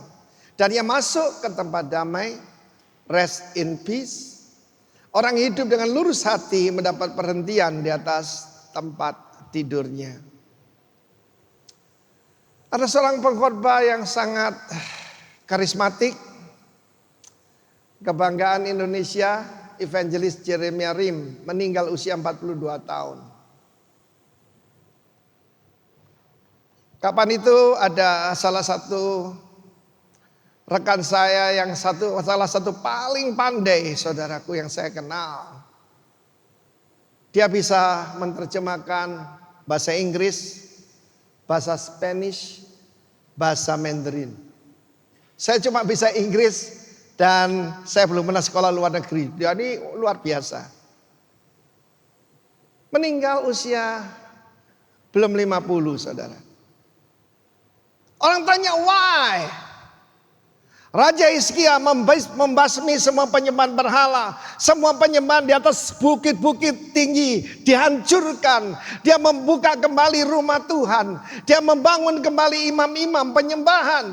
Dan ia masuk ke tempat damai. Rest in peace. Orang hidup dengan lurus hati mendapat perhentian di atas tempat tidurnya. Ada seorang pengkhotbah yang sangat karismatik, kebanggaan Indonesia, Evangelis Jeremia Rim, meninggal usia 42 tahun. Kapan itu ada salah satu rekan saya yang salah satu paling pandai, saudaraku, yang saya kenal. Dia bisa menerjemahkan bahasa Inggris, bahasa Spanish, bahasa Mandarin. Saya cuma bisa Inggris dan saya belum pernah sekolah luar negeri. Dia ini luar biasa. Meninggal usia belum 50, saudara. Orang tanya why? Raja Hizkia membasmi semua penyembahan berhala. Semua penyembahan di atas bukit-bukit tinggi dihancurkan. Dia membuka kembali rumah Tuhan. Dia membangun kembali imam-imam penyembahan.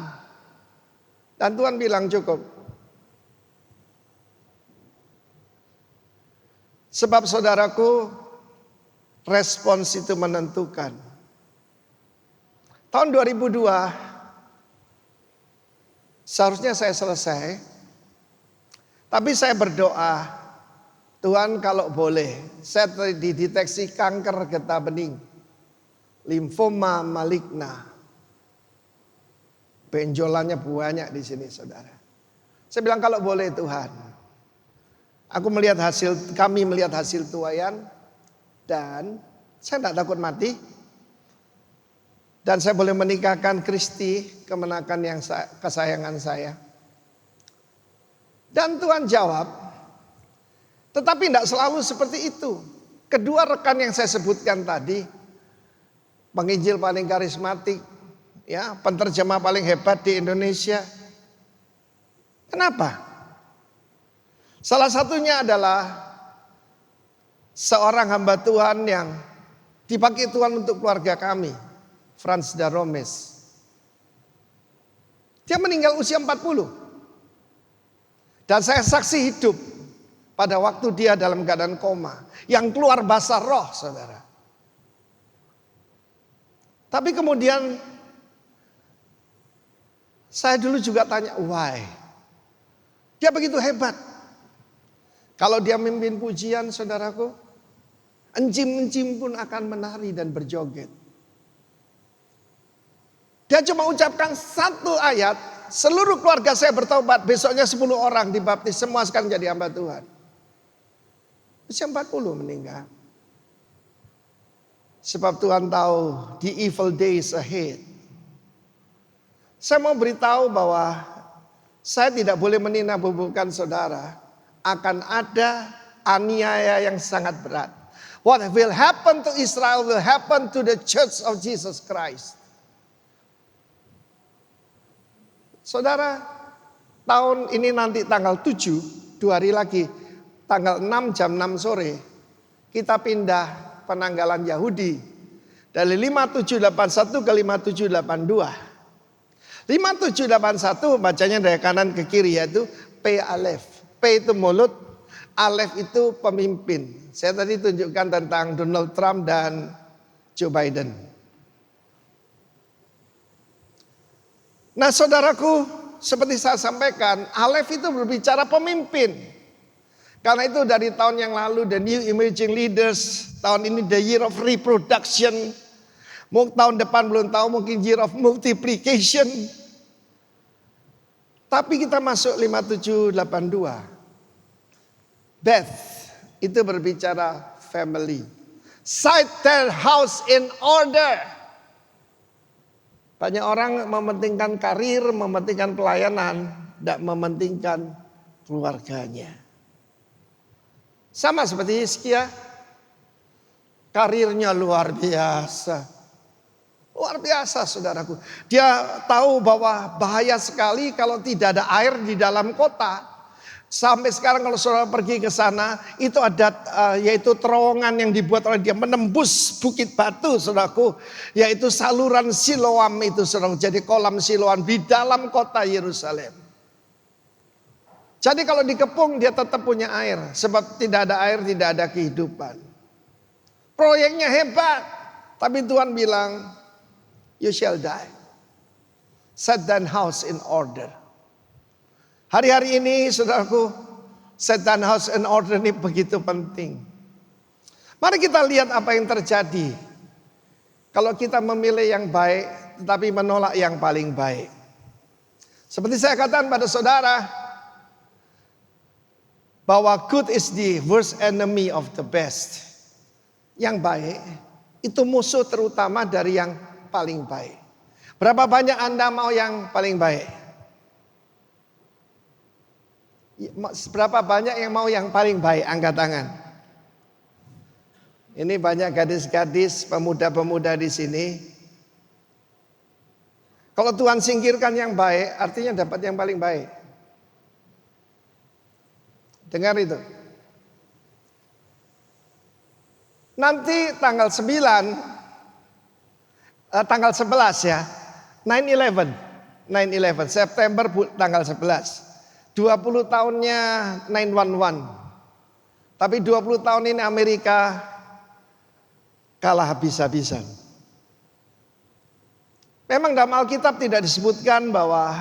Dan Tuhan bilang cukup. Sebab saudaraku, respons itu menentukan. Tahun 2002 seharusnya saya selesai, tapi saya berdoa, Tuhan kalau boleh, saya dideteksi kanker getah bening, limfoma maligna, benjolannya banyak di sini, saudara. Saya bilang kalau boleh Tuhan, kami melihat hasil tuaian, dan saya tidak takut mati. Dan saya boleh menikahkan Kristi, kemenakan yang kesayangan saya. Dan Tuhan jawab, tetapi tidak selalu seperti itu. Kedua rekan yang saya sebutkan tadi, penginjil paling karismatik, ya, penterjemah paling hebat di Indonesia. Kenapa? Salah satunya adalah seorang hamba Tuhan yang dipakai Tuhan untuk keluarga kami, Frans Daromes. Dia meninggal usia 40. Dan saya saksi hidup pada waktu dia dalam keadaan koma. Yang keluar basah roh, saudara. Tapi kemudian saya dulu juga tanya, why? Dia begitu hebat. Kalau dia memimpin pujian, saudaraku, encim-encim pun akan menari dan berjoget. Dia cuma ucapkan satu ayat, seluruh keluarga saya bertobat, besoknya 10 orang dibaptis, semua sekarang jadi hamba Tuhan. Usia 40 meninggal. Sebab Tuhan tahu the evil days ahead. Saya mau beritahu bahwa saya tidak boleh meninabobokan saudara. Akan ada aniaya yang sangat berat. What will happen to Israel will happen to the Church of Jesus Christ. Saudara, tahun ini nanti tanggal 7, 2 hari lagi, tanggal 6 jam 6 sore, kita pindah penanggalan Yahudi dari 5781 ke 5782. 5781 bacanya dari kanan ke kiri, yaitu P Alef. P itu mulut, Alef itu pemimpin. Saya tadi tunjukkan tentang Donald Trump dan Joe Biden. Nah saudaraku, seperti saya sampaikan, Alef itu berbicara pemimpin. Karena itu dari tahun yang lalu The New Emerging Leaders, tahun ini The Year of Reproduction. Tahun depan belum tahu, mungkin Year of Multiplication. Tapi kita masuk 5782. Beth itu berbicara family. Set their house in order. Banyak orang mementingkan karir, mementingkan pelayanan, tidak mementingkan keluarganya. Sama seperti Hizkia, karirnya luar biasa. Luar biasa saudaraku. Dia tahu bahwa bahaya sekali kalau tidak ada air di dalam kota. Sampai sekarang kalau saudara pergi ke sana, itu ada yaitu terowongan yang dibuat oleh dia menembus bukit batu, saudaraku, yaitu saluran Siloam itu, saudara. Jadi kolam Siloam di dalam kota Yerusalem. Jadi kalau dikepung dia tetap punya air, sebab tidak ada air tidak ada kehidupan. Proyeknya hebat, tapi Tuhan bilang, you shall die. Set thine house in order. Hari-hari ini saudaraku, set thine house in order ini begitu penting. Mari kita lihat apa yang terjadi kalau kita memilih yang baik tetapi menolak yang paling baik. Seperti saya katakan pada saudara, bahwa good is the worst enemy of the best. Yang baik itu musuh terutama dari yang paling baik. Berapa banyak Anda mau yang paling baik? Berapa banyak yang mau yang paling baik? Angkat tangan. Ini banyak gadis-gadis, pemuda-pemuda di sini. Kalau Tuhan singkirkan yang baik, artinya dapat yang paling baik. Dengar itu. Nanti tanggal 9, tanggal 11 ya, 9/11, September tanggal 11. 20 tahunnya 9/11. Tapi 20 tahun ini Amerika kalah habis-habisan. Memang dalam Alkitab tidak disebutkan bahwa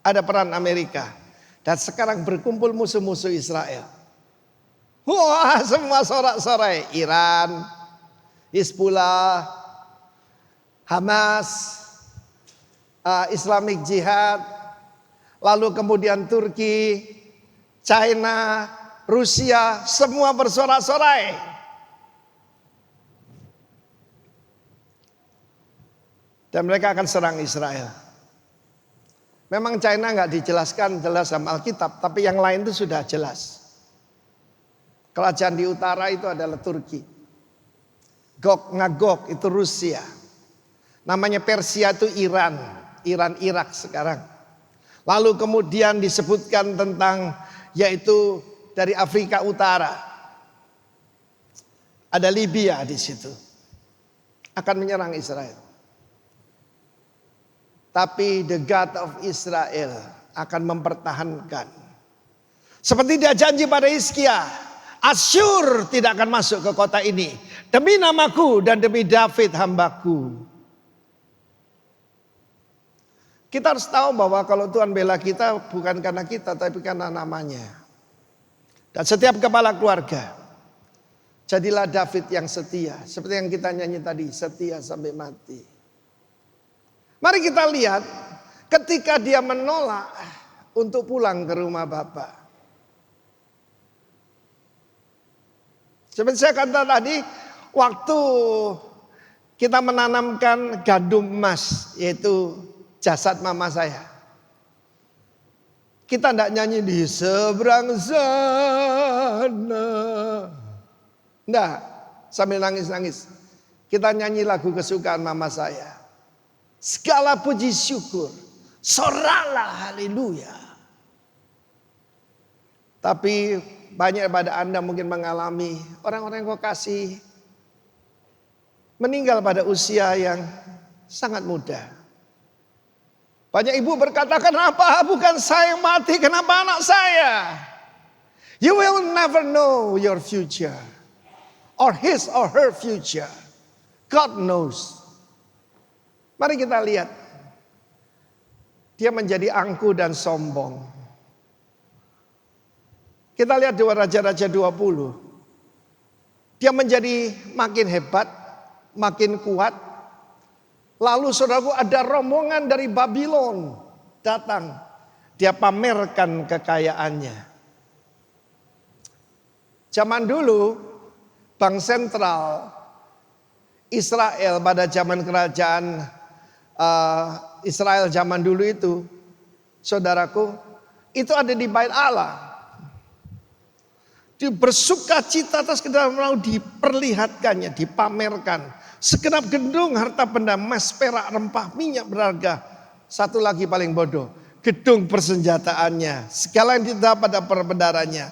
ada peran Amerika. Dan sekarang berkumpul musuh-musuh Israel. Wah, semua sorak-sorai. Iran, Hizbullah, Hamas, Islamic Jihad, lalu kemudian Turki, China, Rusia, semua bersorak-sorai. Dan mereka akan serang Israel. Memang China nggak dijelaskan jelas sama Alkitab, tapi yang lain itu sudah jelas. Kerajaan di utara itu adalah Turki. Gog Magog itu Rusia. Namanya Persia itu Iran, Irak sekarang. Lalu kemudian disebutkan tentang yaitu dari Afrika Utara. Ada Libya di situ. Akan menyerang Israel. Tapi the God of Israel akan mempertahankan. Seperti dia janji pada Hizkia, Asyur tidak akan masuk ke kota ini. Demi namaku dan demi David hambaku. Kita harus tahu bahwa kalau Tuhan bela kita bukan karena kita, tapi karena namanya. Dan setiap kepala keluarga, jadilah David yang setia. Seperti yang kita nyanyi tadi, setia sampai mati. Mari kita lihat ketika dia menolak untuk pulang ke rumah Bapa. Seperti saya kata tadi, waktu kita menanamkan gandum emas, yaitu jasad mama saya. Kita tidak nyanyi di seberang sana. Tidak, sambil nangis-nangis. Kita nyanyi lagu kesukaan mama saya. Segala puji syukur, soralah haleluya. Tapi banyak pada Anda mungkin mengalami orang-orang yang kau kasih meninggal pada usia yang sangat muda. Banyak ibu berkata, kenapa bukan saya yang mati, kenapa anak saya? You will never know your future. Or his or her future. God knows. Mari kita lihat. Dia menjadi angkuh dan sombong. Kita lihat dua Raja-Raja 20. Dia menjadi makin hebat, makin kuat. Lalu saudaraku ada rombongan dari Babylon datang. Dia pamerkan kekayaannya. Zaman dulu bank sentral Israel pada zaman kerajaan Israel zaman dulu itu, saudaraku, itu ada di Bait Allah. Bersuka cita atas kedatangan mau diperlihatkannya, dipamerkan. Segenap gedung harta benda emas, perak, rempah, minyak berharga. Satu lagi paling bodoh, gedung persenjataannya, segala yang didapat pada perbendarannya.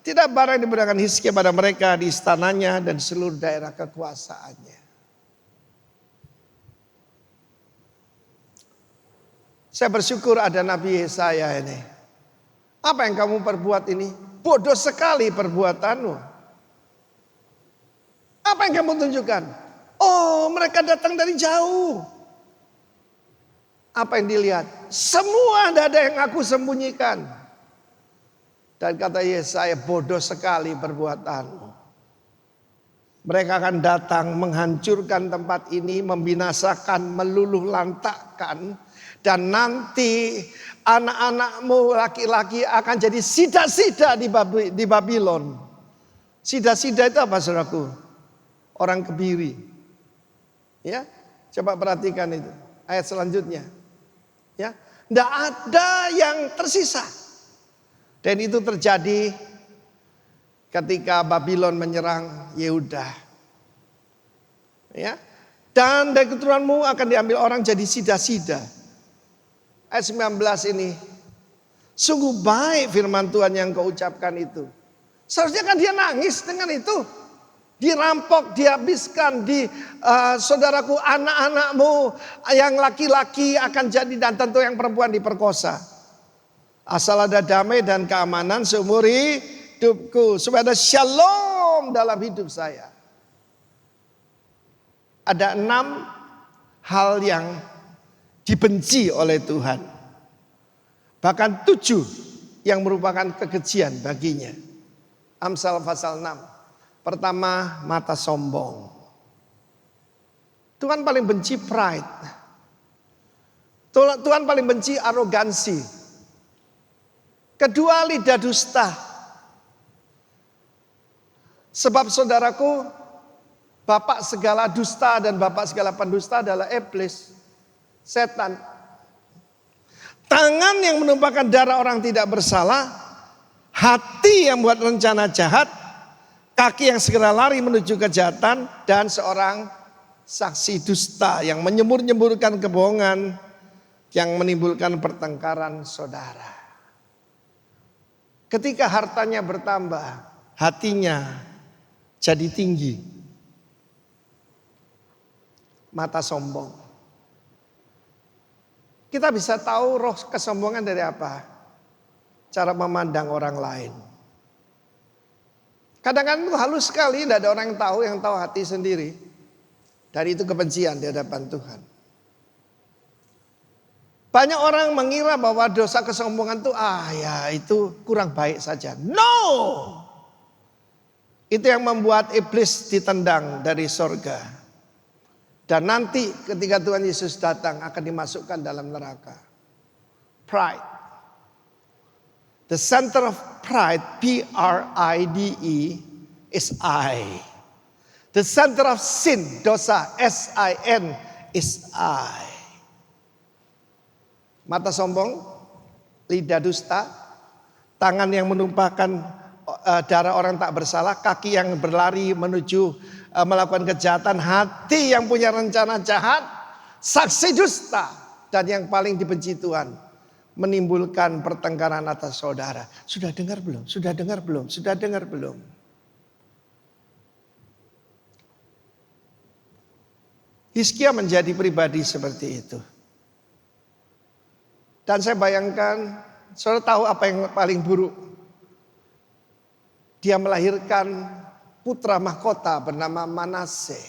Tidak barang yang diberikan Hizkia pada mereka di istananya dan seluruh daerah kekuasaannya. Saya bersyukur ada Nabi Yesaya ini. Apa yang kamu perbuat ini? Bodoh sekali perbuatanmu. Apa yang kamu tunjukkan? Oh, mereka datang dari jauh. Apa yang dilihat? Semua tidak ada yang aku sembunyikan. Dan kata Yesaya, bodoh sekali perbuatanmu. Mereka akan datang menghancurkan tempat ini, membinasakan, meluluh lantakkan. Dan nanti anak-anakmu laki-laki akan jadi sida-sida di Babylon. Sida-sida itu apa saudaraku? Orang kebiri. Ya, coba perhatikan itu. Ayat selanjutnya. Ya, tidak ada yang tersisa. Dan itu terjadi ketika Babylon menyerang Yehuda. Ya, dan dari keturunanmu akan diambil orang jadi sida-sida. Ayat 19 ini. Sungguh baik firman Tuhan yang kau ucapkan itu. Seharusnya kan dia nangis dengan itu. Dirampok, dihabiskan, saudaraku anak-anakmu yang laki-laki akan jadi dan tentu yang perempuan diperkosa. Asal ada damai dan keamanan seumur hidupku. Supaya ada shalom dalam hidup saya. Ada 6 hal yang dibenci oleh Tuhan. Bahkan 7 yang merupakan kekejian baginya. Amsal pasal 6. Pertama, mata sombong. Tuhan paling benci pride. Tuhan paling benci arogansi. Kedua, lidah dusta. Sebab saudaraku, bapak segala dusta dan bapak segala pendusta adalah iblis. Setan. tangan yang menumpahkan darah orang tidak bersalah, hati yang buat rencana jahat, kaki yang segera lari menuju kejahatan, dan seorang saksi dusta yang menyembur-nyemburkan kebohongan yang menimbulkan pertengkaran saudara. Ketika hartanya bertambah, hatinya jadi tinggi. Mata sombong. Kita bisa tahu roh kesombongan dari apa? Cara memandang orang lain. Kadang-kadang itu halus sekali, tidak ada orang yang tahu hati sendiri. Dan itu kebencian di hadapan Tuhan. Banyak orang mengira bahwa dosa kesombongan itu itu kurang baik saja. No! Itu yang membuat iblis ditendang dari sorga. Dan nanti ketika Tuhan Yesus datang akan dimasukkan dalam neraka. Pride. The center of pride, P-R-I-D-E, is I. The center of sin, dosa, S-I-N, is I. Mata sombong, lidah dusta, tangan yang menumpahkan darah orang tak bersalah, kaki yang berlari menuju melakukan kejahatan, hati yang punya rencana jahat, saksi dusta, dan yang paling dibenci Tuhan, menimbulkan pertengkaran atas saudara. Sudah dengar belum? Sudah dengar belum? Sudah dengar belum? Hizkia menjadi pribadi seperti itu. Dan saya bayangkan, saudara tahu apa yang paling buruk? Dia melahirkan putra mahkota bernama Manase.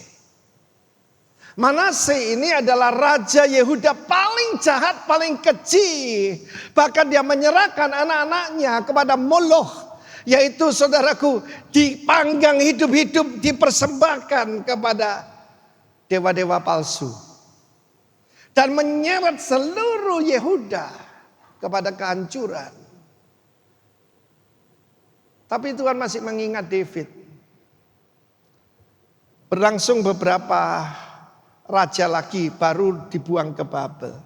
Manase ini adalah raja Yehuda paling jahat, paling keji. Bahkan dia menyerahkan anak-anaknya kepada Moloch. Yaitu saudaraku, dipanggang hidup-hidup, dipersembahkan kepada dewa-dewa palsu. Dan menyeret seluruh Yehuda kepada kehancuran. Tapi Tuhan masih mengingat David. Berlangsung beberapa raja lagi baru dibuang ke Babel.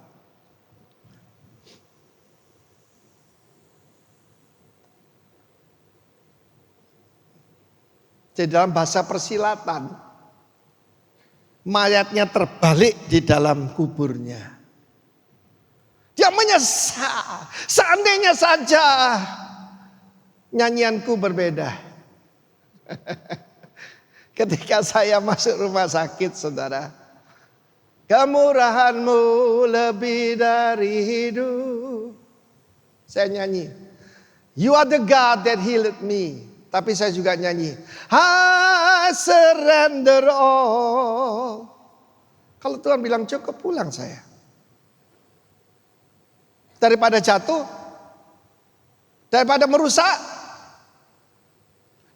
Di dalam bahasa persilatan, mayatnya terbalik di dalam kuburnya. Dia menyesal. Seandainya saja nyanyianku berbeda. Ketika saya masuk rumah sakit, saudara. Kemurahanmu lebih dari hidup. Saya nyanyi. You are the God that healed me. Tapi saya juga nyanyi. I surrender all. Kalau Tuhan bilang cukup, pulang saya. Daripada jatuh. Daripada merusak.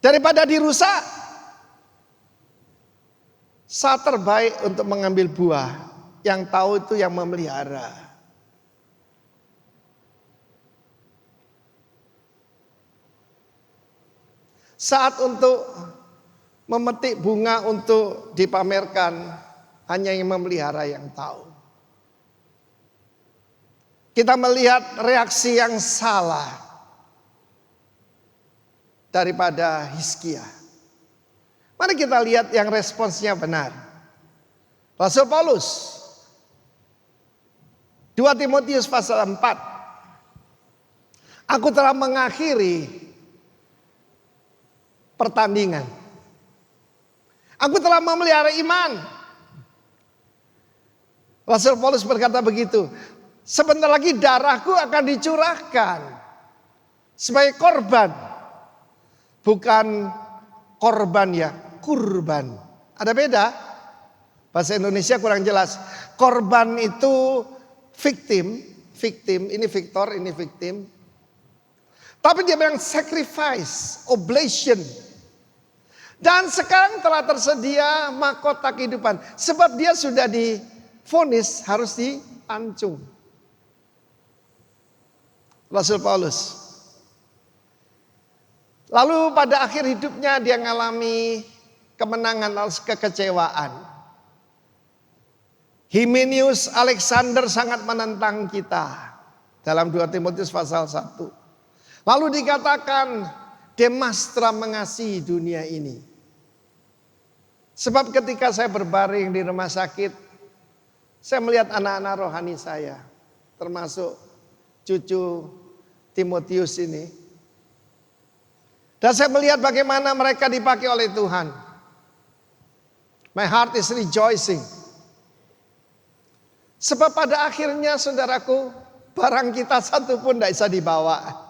Daripada dirusak. Saat terbaik untuk mengambil buah. Yang tahu itu yang memelihara. Saat untuk memetik bunga untuk dipamerkan, hanya yang memelihara yang tahu. Kita melihat reaksi yang salah daripada Hizkia. Mari kita lihat yang responsnya benar. Rasul Paulus, 2 Timotius pasal 4. Aku telah mengakhiri pertandingan. Aku telah memelihara iman. Rasul Paulus berkata begitu. Sebentar lagi darahku akan dicurahkan sebagai korban. Bukan korban ya, kurban. Ada beda? Bahasa Indonesia kurang jelas. Korban itu victim, ini victor, ini victim. Tapi dia bilang sacrifice, oblation. Dan sekarang telah tersedia mahkota kehidupan. Sebab dia sudah divonis harus dipancung. Rasul Paulus. Lalu pada akhir hidupnya dia mengalami kemenangan atas kekecewaan. Himenius Alexander sangat menentang kita. dalam 2 Timotius pasal 1. Lalu dikatakan Demastra mengasihi dunia ini. Sebab ketika saya berbaring di rumah sakit, saya melihat anak-anak rohani saya, termasuk cucu Timotius ini. Dan saya melihat bagaimana mereka dipakai oleh Tuhan. My heart is rejoicing. Sebab pada akhirnya saudaraku, barang kita satu pun tidak bisa dibawa.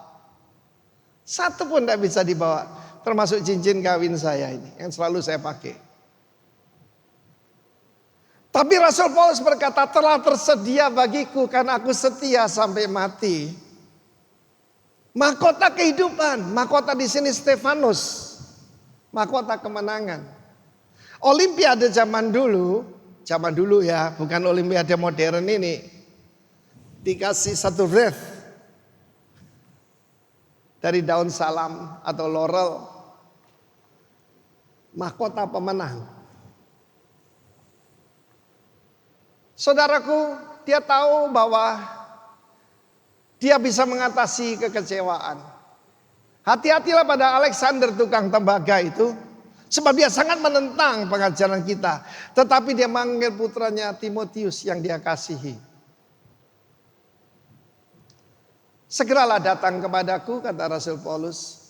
Satu pun tidak bisa dibawa. Termasuk cincin kawin saya ini yang selalu saya pakai. Tapi Rasul Paulus berkata, telah tersedia bagiku karena aku setia sampai mati. Mahkota kehidupan, mahkota di sini Stefanus, mahkota kemenangan. Olimpiade zaman dulu ya, bukan olimpiade modern ini. Dikasih satu wreath dari daun salam atau laurel, mahkota pemenang. Saudaraku, dia tahu bahwa dia bisa mengatasi kekecewaan. Hati-hatilah pada Alexander tukang tembaga itu, sebab dia sangat menentang pengajaran kita. Tetapi dia manggil putranya Timotius yang dia kasihi. Segeralah datang kepadaku, kata Rasul Paulus.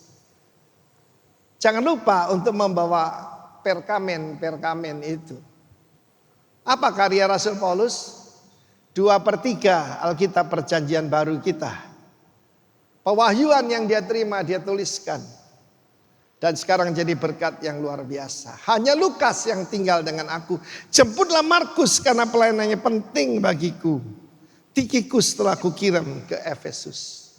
Jangan lupa untuk membawa perkamen itu. Apa karya Rasul Paulus? 2/3 Alkitab Perjanjian Baru kita. Pewahyuan yang dia terima, dia tuliskan. Dan sekarang jadi berkat yang luar biasa. Hanya Lukas yang tinggal dengan aku. Jemputlah Markus karena pelayanannya penting bagiku. Tikikus telah kukirim ke Efesus.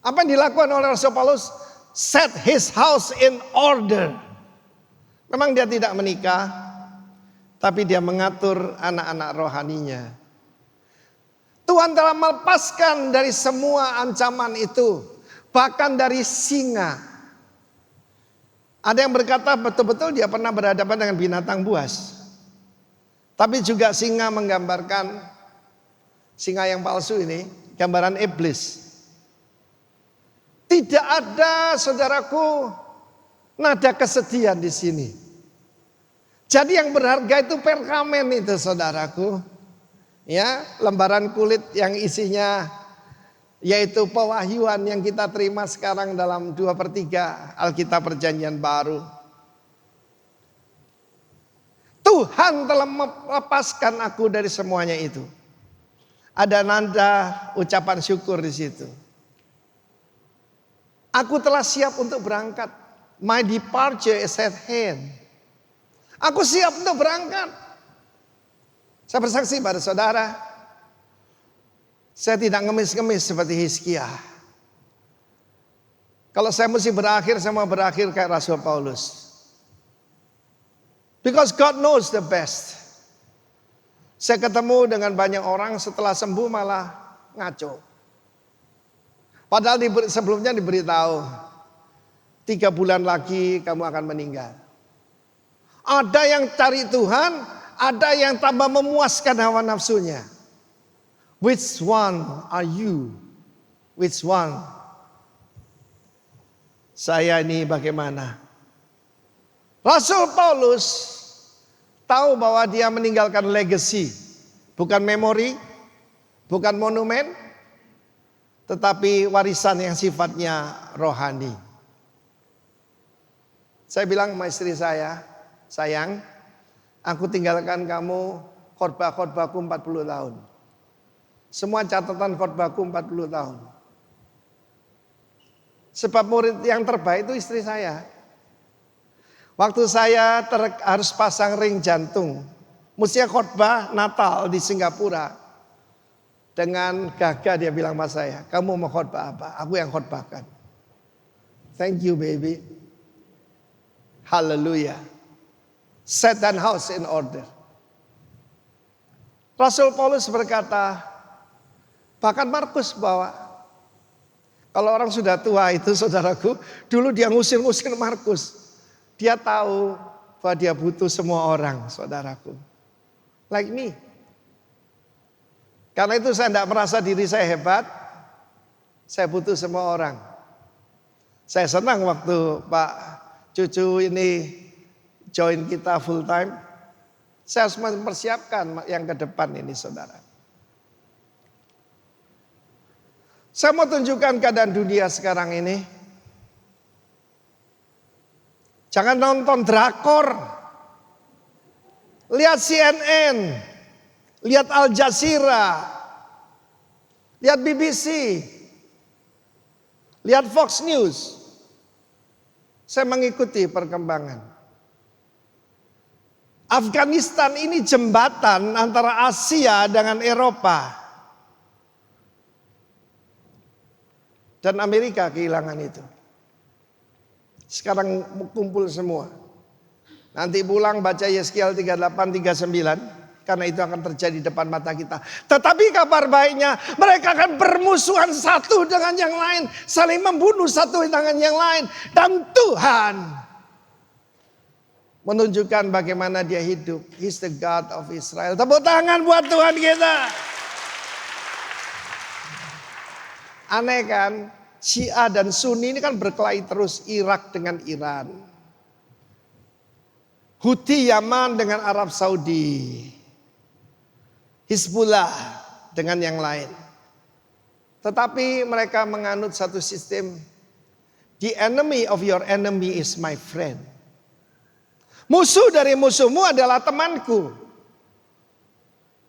Apa yang dilakukan oleh Rasul Paulus? Set his house in order. Memang dia tidak menikah, tapi dia mengatur anak-anak rohaninya. Tuhan telah melepaskan dari semua ancaman itu. Bahkan dari singa. Ada yang berkata betul-betul dia pernah berhadapan dengan binatang buas. Tapi juga singa menggambarkan, singa yang palsu ini, gambaran iblis. Tidak ada, saudaraku, nada kesedihan di sini. Jadi yang berharga itu perkamen itu, saudaraku. Ya, lembaran kulit yang isinya yaitu pewahyuan yang kita terima sekarang dalam 2/3 Alkitab Perjanjian Baru. Tuhan telah melepaskan aku dari semuanya itu. Ada nada ucapan syukur di situ. Aku telah siap untuk berangkat. My departure is at hand. Aku siap untuk berangkat. Saya bersaksi pada saudara, saya tidak ngemis-ngemis seperti Hizkia. Kalau saya mesti berakhir, saya mau berakhir kayak Rasul Paulus. Because God knows the best. Saya ketemu dengan banyak orang setelah sembuh malah ngaco. Padahal sebelumnya diberitahu 3 bulan lagi kamu akan meninggal. Ada yang cari Tuhan, ada yang tambah memuaskan hawa nafsunya. Which one are you? Which one? Saya ini bagaimana? Rasul Paulus tahu bahwa dia meninggalkan legacy. Bukan memori, bukan monumen, tetapi warisan yang sifatnya rohani. Saya bilang sama istri saya, sayang, aku tinggalkan kamu khotbah-khotbahku 40 tahun. Semua catatan khotbahku 40 tahun. Sebab murid yang terbaik itu istri saya. Waktu saya harus pasang ring jantung, mestinya khotbah Natal di Singapura. Dengan gagah dia bilang sama saya, kamu mau khotbah apa? Aku yang khotbahkan. Thank you baby. Hallelujah. Set that house in order. Rasul Paulus berkata, bahkan Markus bawa. Kalau orang sudah tua itu saudaraku, dulu dia ngusir-ngusir Markus. Dia tahu bahwa dia butuh semua orang, saudaraku. Like me. Karena itu saya tidak merasa diri saya hebat. Saya butuh semua orang. Saya senang waktu Pak Cucu ini join kita full time. Saya harus mempersiapkan yang ke depan ini, saudara. Saya mau tunjukkan keadaan dunia sekarang ini. Jangan nonton drakor. Lihat CNN. Lihat Al Jazeera. Lihat BBC. Lihat Fox News. Saya mengikuti perkembangan. Afghanistan ini jembatan antara Asia dengan Eropa. Dan Amerika kehilangan itu. Sekarang kumpul semua. Nanti pulang baca Yeskiel 38-39. Karena itu akan terjadi di depan mata kita. Tetapi kabar baiknya, mereka akan bermusuhan satu dengan yang lain. Saling membunuh satu dengan yang lain. Dan Tuhan menunjukkan bagaimana dia hidup. He's the God of Israel. Tepuk tangan buat Tuhan kita. Aneh kan, Syiah dan Sunni ini kan berkelahi terus, Irak dengan Iran. Houthi Yaman dengan Arab Saudi. Hizbullah dengan yang lain. Tetapi mereka menganut satu sistem. The enemy of your enemy is my friend. Musuh dari musuhmu adalah temanku.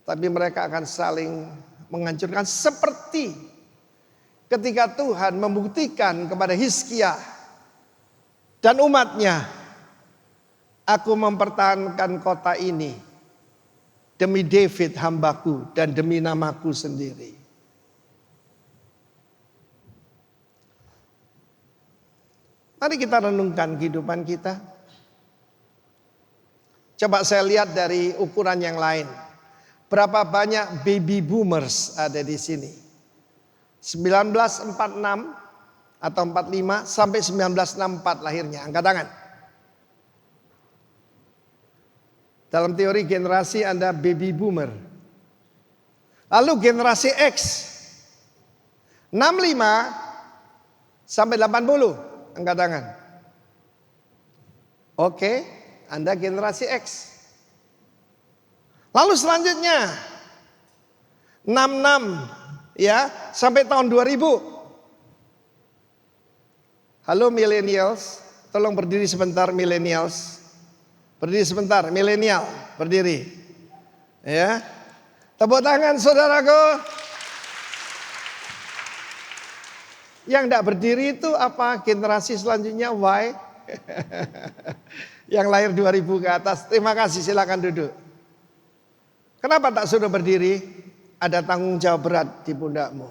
Tapi mereka akan saling menghancurkan seperti ketika Tuhan membuktikan kepada Hizkia dan umatnya, aku mempertahankan kota ini demi David hambaku dan demi namaku sendiri. Mari kita renungkan kehidupan kita. Coba saya lihat dari ukuran yang lain. Berapa banyak baby boomers ada di sini? 1946 atau 45 sampai 1964 lahirnya. Angkat tangan. Dalam teori generasi Anda baby boomer. Lalu generasi X 65 sampai 80. Angkat tangan. Oke, Anda generasi X. Lalu selanjutnya 66 ya, sampai tahun 2000. Halo millennials, tolong berdiri sebentar millennials. Berdiri sebentar, milenial, berdiri. Ya. Tepuk tangan saudaraku. Yang tidak berdiri itu apa? Generasi selanjutnya Y. Yang lahir 2000 ke atas. Terima kasih, silakan duduk. Kenapa tak sudah berdiri? Ada tanggung jawab berat di pundakmu.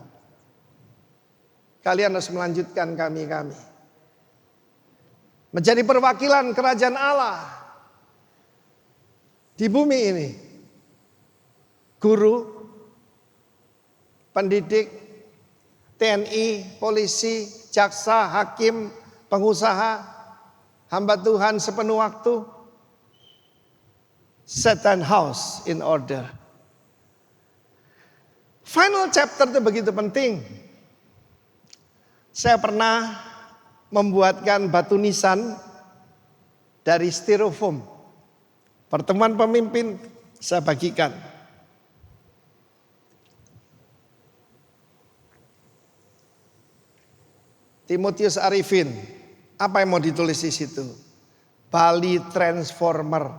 Kalian harus melanjutkan kami-kami. Menjadi perwakilan kerajaan Allah di bumi ini. Guru, pendidik, TNI, polisi, jaksa, hakim, pengusaha, hamba Tuhan sepenuh waktu. Set an house in order. Final chapter itu begitu penting. Saya pernah membuatkan batu nisan dari styrofoam. Pertemuan pemimpin saya bagikan. Timotius Arifin, apa yang mau ditulis di situ? Bali Transformer.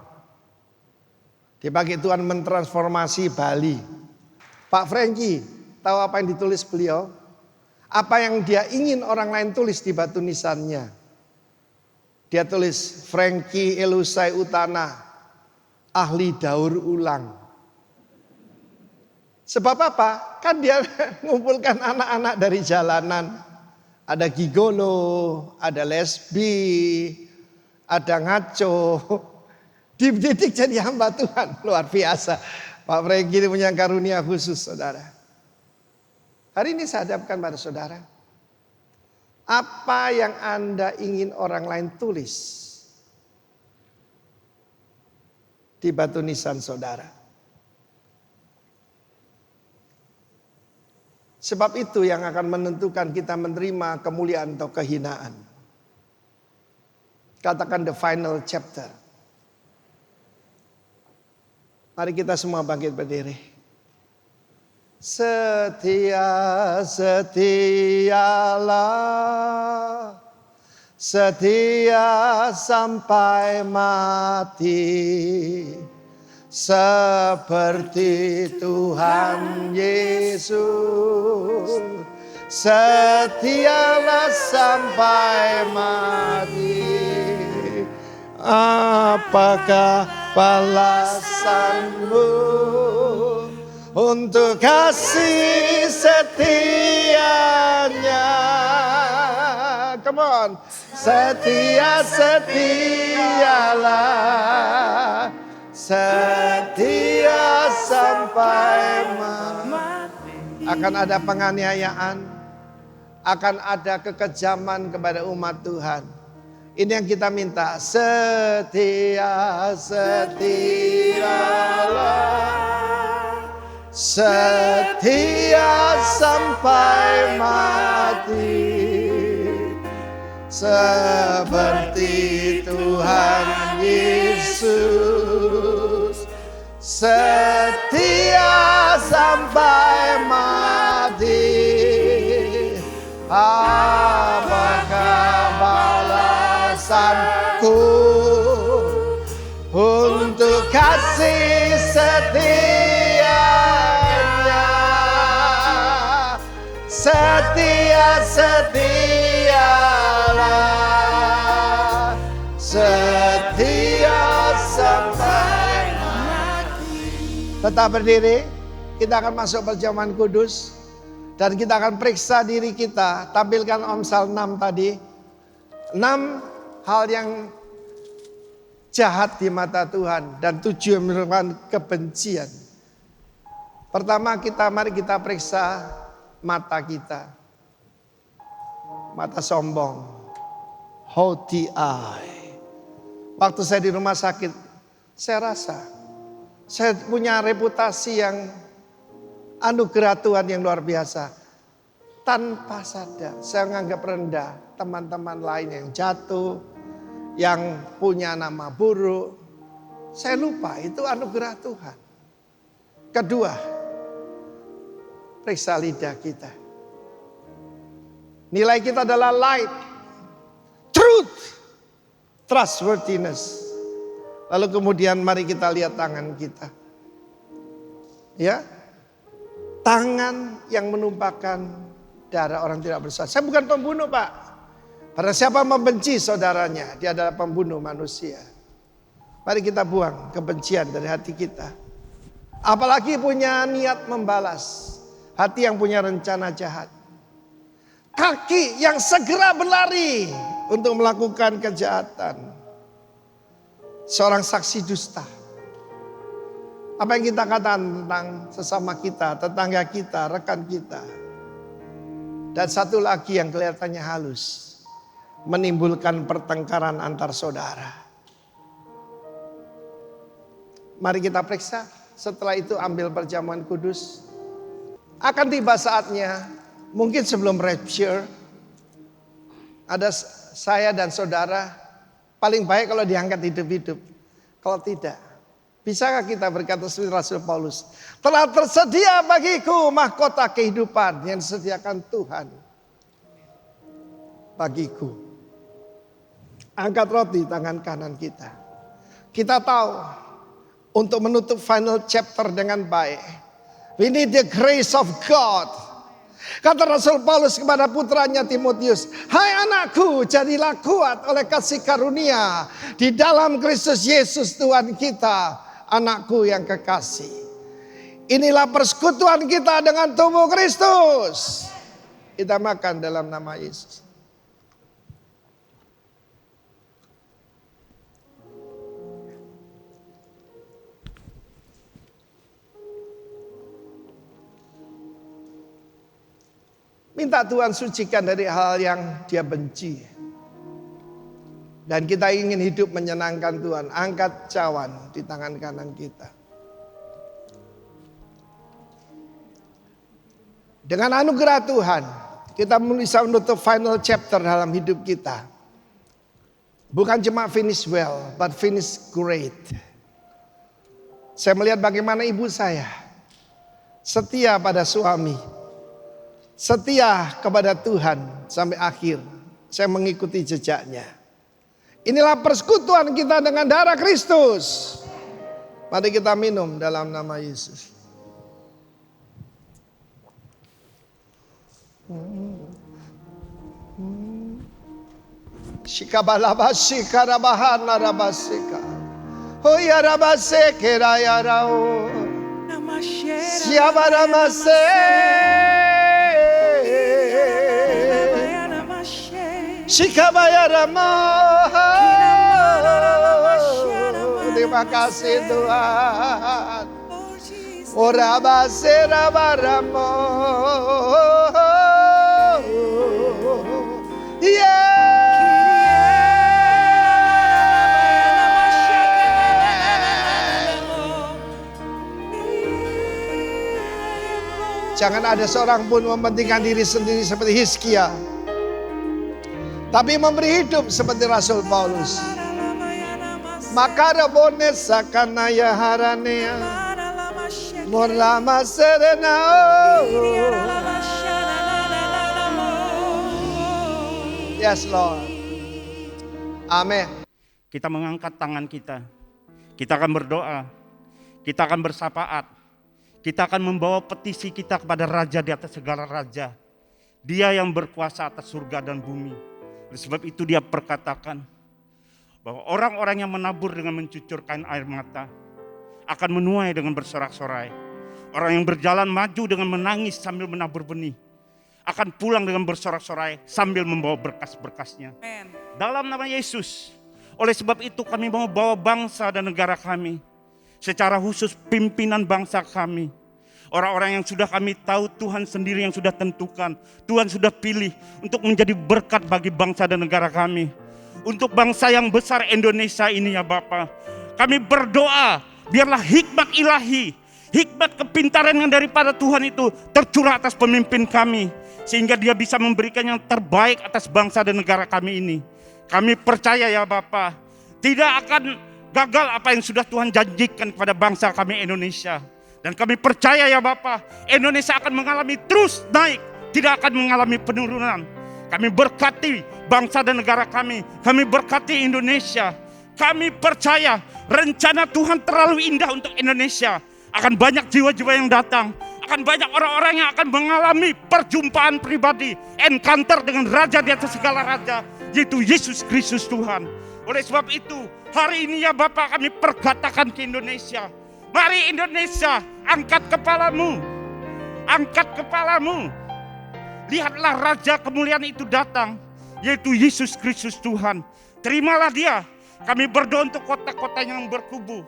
Dipakai Tuhan mentransformasi Bali. Pak Franky, tahu apa yang ditulis beliau? Apa yang dia ingin orang lain tulis di batu nisannya? Dia tulis Franky Elusai Utana, ahli daur ulang. Sebab apa? Kan dia mengumpulkan anak-anak dari jalanan. Ada gigolo, ada lesbi, ada ngaco. Dididik jadi hamba Tuhan. Luar biasa. Pak Franky ini punya karunia khusus, saudara. Hari ini saya hadapkan pada saudara. Apa yang Anda ingin orang lain tulis di batu nisan saudara? Sebab itu yang akan menentukan kita menerima kemuliaan atau kehinaan. Katakan the final chapter. Mari kita semua bangkit berdiri. Setia, setialah, setia sampai mati. Seperti Tuhan Yesus, setialah sampai mati. Apakah balasanmu untuk kasih setianya? Come on, setia, setialah, setia sampai mati. Akan ada penganiayaan, akan ada kekejaman kepada umat Tuhan. Ini yang kita minta. Setia, setialah, setia sampai mati. Seperti Tuhan Yesus, setia sampai mati. Apakah balasanku untuk kasih setianya? Setia, setialah, setia sampai mati. Tetap berdiri, kita akan masuk perjamuan kudus. Dan kita akan periksa diri kita. Tampilkan Amsal 6 tadi. 6 hal yang jahat di mata Tuhan. Dan 7 yang merupakan kebencian. Pertama mari kita periksa mata kita. Mata sombong. Haughty eye. Waktu saya di rumah sakit, saya rasa saya punya reputasi yang anugerah Tuhan yang luar biasa. Tanpa sadar saya menganggap rendah teman-teman lain yang jatuh, yang punya nama buruk. Saya lupa itu anugerah Tuhan. Kedua, periksa lidah kita. Nilai kita adalah light, truth, trustworthiness. Lalu kemudian mari kita lihat tangan kita. Ya. Tangan yang menumpahkan darah orang tidak bersalah. Saya bukan pembunuh, Pak. Karena siapa membenci saudaranya, dia adalah pembunuh manusia. Mari kita buang kebencian dari hati kita. Apalagi punya niat membalas. Hati yang punya rencana jahat. Kaki yang segera berlari untuk melakukan kejahatan. Seorang saksi dusta. Apa yang kita katakan tentang sesama kita, tetangga kita, rekan kita. Dan satu lagi yang kelihatannya halus. Menimbulkan pertengkaran antar saudara. Mari kita periksa. Setelah itu ambil perjamuan kudus. Akan tiba saatnya, mungkin sebelum rapture, ada saya dan saudara, paling baik kalau diangkat hidup-hidup. Kalau tidak, bisakah kita berkata seperti Rasul Paulus, telah tersedia bagiku mahkota kehidupan yang disediakan Tuhan bagiku. Angkat roti tangan kanan kita. Kita tahu untuk menutup final chapter dengan baik, we need the grace of God. Kata Rasul Paulus kepada putranya Timotius, hai anakku, jadilah kuat oleh kasih karunia di dalam Kristus Yesus Tuhan kita. Anakku yang kekasih, inilah persekutuan kita dengan tubuh Kristus. Kita makan dalam nama Yesus. Minta Tuhan sucikan dari hal yang dia benci. Dan kita ingin hidup menyenangkan Tuhan. Angkat cawan di tangan kanan kita. Dengan anugerah Tuhan, kita bisa menutup final chapter dalam hidup kita. Bukan cuma finish well, but finish great. Saya melihat bagaimana ibu saya setia pada suami, setia kepada Tuhan sampai akhir. Saya mengikuti jejaknya. Inilah persekutuan kita dengan darah Kristus. Mari kita minum dalam nama Yesus. Shikabalabasi karabahana rabasika. Oh ya rabaseke rayarao. Siapa ramase? Shikabaya rama. Terima kasih Tuhan. Ora basera baramo. Jangan ada seorang pun mementingkan diri sendiri seperti Hizkia, tapi memberi hidup seperti Rasul Paulus. Makara bones sakanaya haranea, morlama serena. Yes Lord. Amin. Kita mengangkat tangan kita. Kita akan berdoa. Kita akan bersafaat. Kita akan membawa petisi kita kepada Raja di atas segala raja. Dia yang berkuasa atas surga dan bumi. Oleh sebab itu dia perkatakan bahwa orang-orang yang menabur dengan mencucurkan air mata akan menuai dengan bersorak-sorai. Orang yang berjalan maju dengan menangis sambil menabur benih akan pulang dengan bersorak-sorai sambil membawa berkas-berkasnya. Dalam nama Yesus. Oleh sebab itu kami mau bawa bangsa dan negara kami, secara khusus pimpinan bangsa kami, orang-orang yang sudah kami tahu Tuhan sendiri yang sudah tentukan, Tuhan sudah pilih untuk menjadi berkat bagi bangsa dan negara kami. Untuk bangsa yang besar Indonesia ini ya Bapa, kami berdoa biarlah hikmat ilahi, hikmat kepintaran yang daripada Tuhan itu tercurah atas pemimpin kami, sehingga dia bisa memberikan yang terbaik atas bangsa dan negara kami ini. Kami percaya ya Bapa, tidak akan gagal apa yang sudah Tuhan janjikan kepada bangsa kami Indonesia. Dan kami percaya ya Bapa, Indonesia akan mengalami terus naik, tidak akan mengalami penurunan. Kami berkati bangsa dan negara kami berkati Indonesia. Kami percaya rencana Tuhan terlalu indah untuk Indonesia. Akan banyak jiwa-jiwa yang datang, akan banyak orang-orang yang akan mengalami perjumpaan pribadi, encounter dengan Raja di atas segala raja, yaitu Yesus Kristus Tuhan. Oleh sebab itu, hari ini ya Bapak kami perkatakan ke Indonesia, mari Indonesia, angkat kepalamu, angkat kepalamu. Lihatlah Raja kemuliaan itu datang, yaitu Yesus Kristus Tuhan. Terimalah dia. Kami berdoa untuk kota-kota yang berkubu,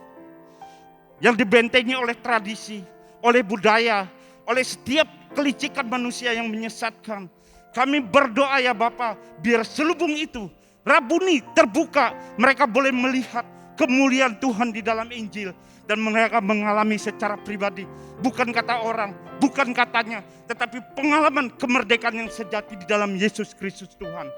yang dibentengi oleh tradisi, oleh budaya, oleh setiap kelicikan manusia yang menyesatkan. Kami berdoa ya Bapa, biar selubung itu Rabuni terbuka, mereka boleh melihat kemuliaan Tuhan di dalam Injil, dan mereka mengalami secara pribadi, bukan kata orang, bukan katanya, tetapi pengalaman kemerdekaan yang sejati di dalam Yesus Kristus Tuhan.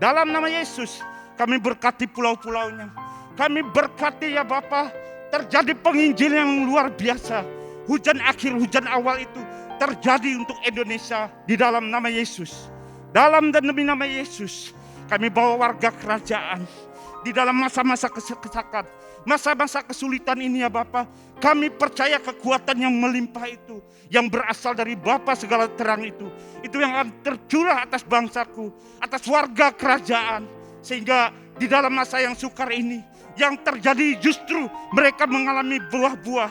Dalam nama Yesus kami berkati pulau-pulaunya, kami berkati ya Bapa, terjadi penginjilan yang luar biasa. Hujan akhir, hujan awal itu terjadi untuk Indonesia di dalam nama Yesus. Dalam dan demi nama Yesus, kami bawa warga kerajaan di dalam masa-masa kesesakan, masa-masa kesulitan ini ya Bapa. Kami percaya kekuatan yang melimpah itu, yang berasal dari Bapa segala terang itu yang akan tercurah atas bangsaku, atas warga kerajaan. Sehingga di dalam masa yang sukar ini, yang terjadi justru mereka mengalami buah-buah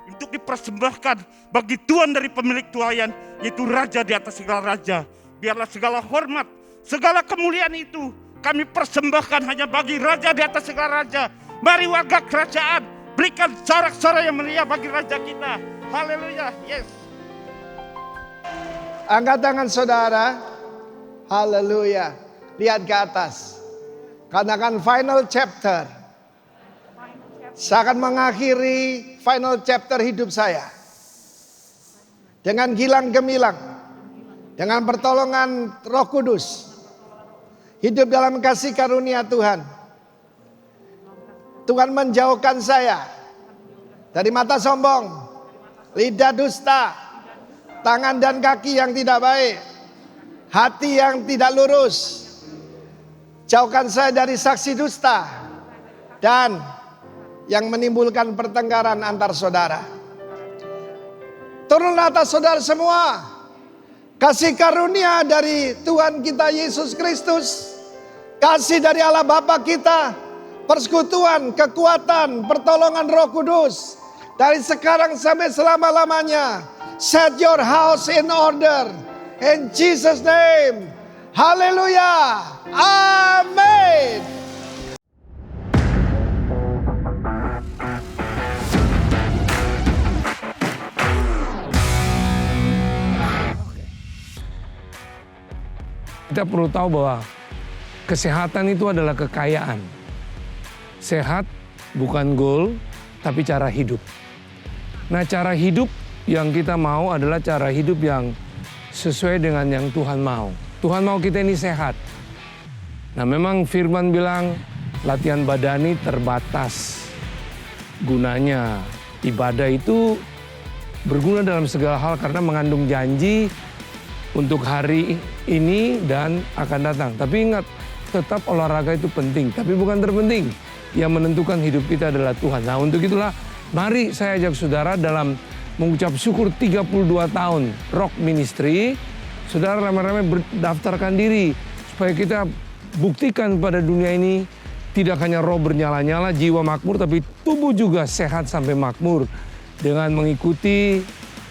untuk dipersembahkan bagi Tuhan dari pemilik tuayan, yaitu Raja di atas segala raja. Biarlah segala hormat, segala kemuliaan itu kami persembahkan hanya bagi Raja di atas segala raja. Mari warga kerajaan, berikan sorak-sorai yang meriah bagi Raja kita. Haleluya, yes. Angkat tangan saudara. Haleluya. Lihat ke atas. Katakan final chapter. Saya akan mengakhiri final chapter hidup saya dengan gilang gemilang dengan pertolongan Roh Kudus, hidup dalam kasih karunia Tuhan. Tuhan menjauhkan saya dari mata sombong, lidah dusta, tangan dan kaki yang tidak baik, hati yang tidak lurus. Jauhkan saya dari saksi dusta dan yang menimbulkan pertengkaran antar saudara. Turunlah atas saudara semua kasih karunia dari Tuhan kita Yesus Kristus, kasih dari Allah Bapa kita, persekutuan, kekuatan, pertolongan Roh Kudus dari sekarang sampai selama-lamanya. Set your house in order in Jesus name. Haleluya. Amin. Kita perlu tahu bahwa kesehatan itu adalah kekayaan. Sehat bukan goal, tapi cara hidup. Nah, cara hidup yang kita mau adalah cara hidup yang sesuai dengan yang Tuhan mau. Tuhan mau kita ini sehat. Nah, memang firman bilang latihan badani terbatas. Gunanya ibadah itu berguna dalam segala hal karena mengandung janji untuk hari ini dan akan datang. Tapi ingat, tetap olahraga itu penting, tapi bukan terpenting. Yang menentukan hidup kita adalah Tuhan. Nah, untuk itulah mari saya ajak saudara dalam mengucap syukur 32 tahun Rock Ministry. Saudara ramai-ramai berdaftarkan diri supaya kita buktikan pada dunia ini tidak hanya roh bernyala-nyala, jiwa makmur, tapi tubuh juga sehat sampai makmur dengan mengikuti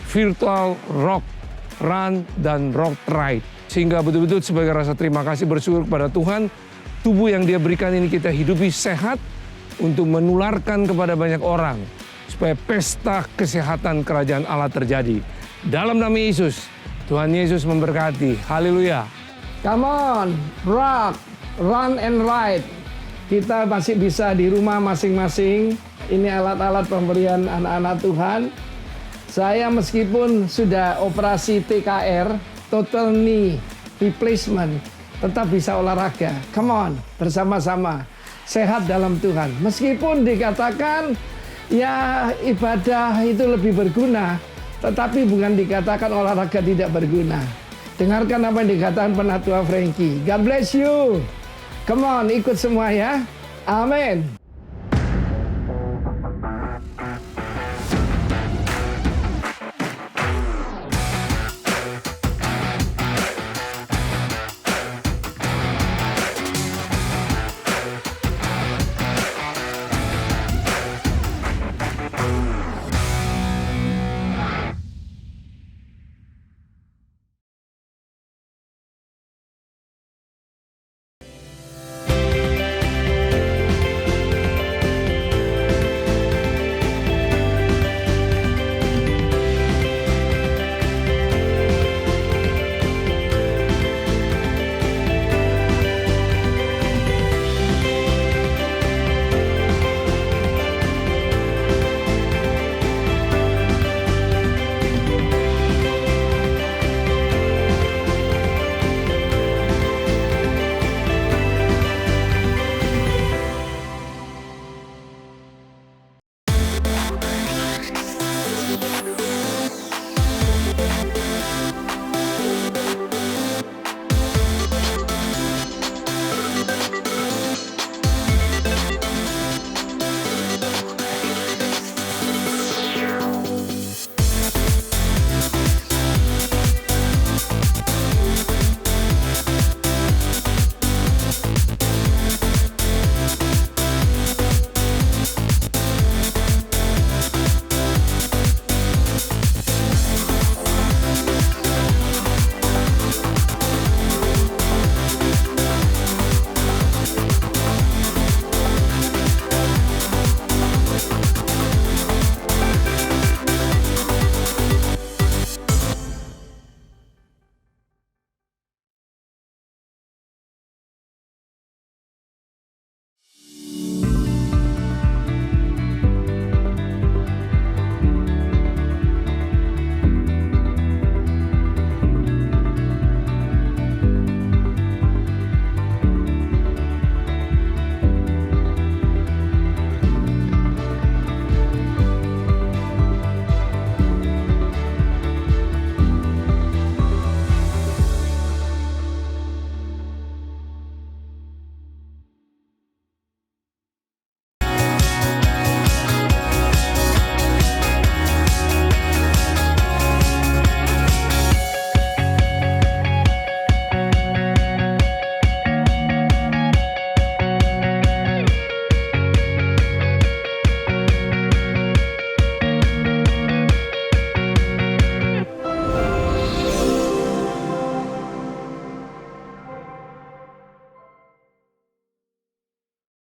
virtual rock run dan rock ride. Sehingga betul-betul sebagai rasa terima kasih bersyukur kepada Tuhan, tubuh yang Dia berikan ini kita hidupi sehat untuk menularkan kepada banyak orang supaya pesta kesehatan kerajaan Allah terjadi. Dalam nama Yesus, Tuhan Yesus memberkati. Haleluya. Come on, rock, run and ride. Kita masih bisa di rumah masing-masing. Ini alat-alat pemberian anak-anak Tuhan. Saya meskipun sudah operasi TKR, total knee replacement, tetap bisa olahraga. Come on, bersama-sama. Sehat dalam Tuhan. Meskipun dikatakan ya ibadah itu lebih berguna, tetapi bukan dikatakan olahraga tidak berguna. Dengarkan apa yang dikatakan Penatua Frankie. God bless you. Come on, ikut semua ya. Amin.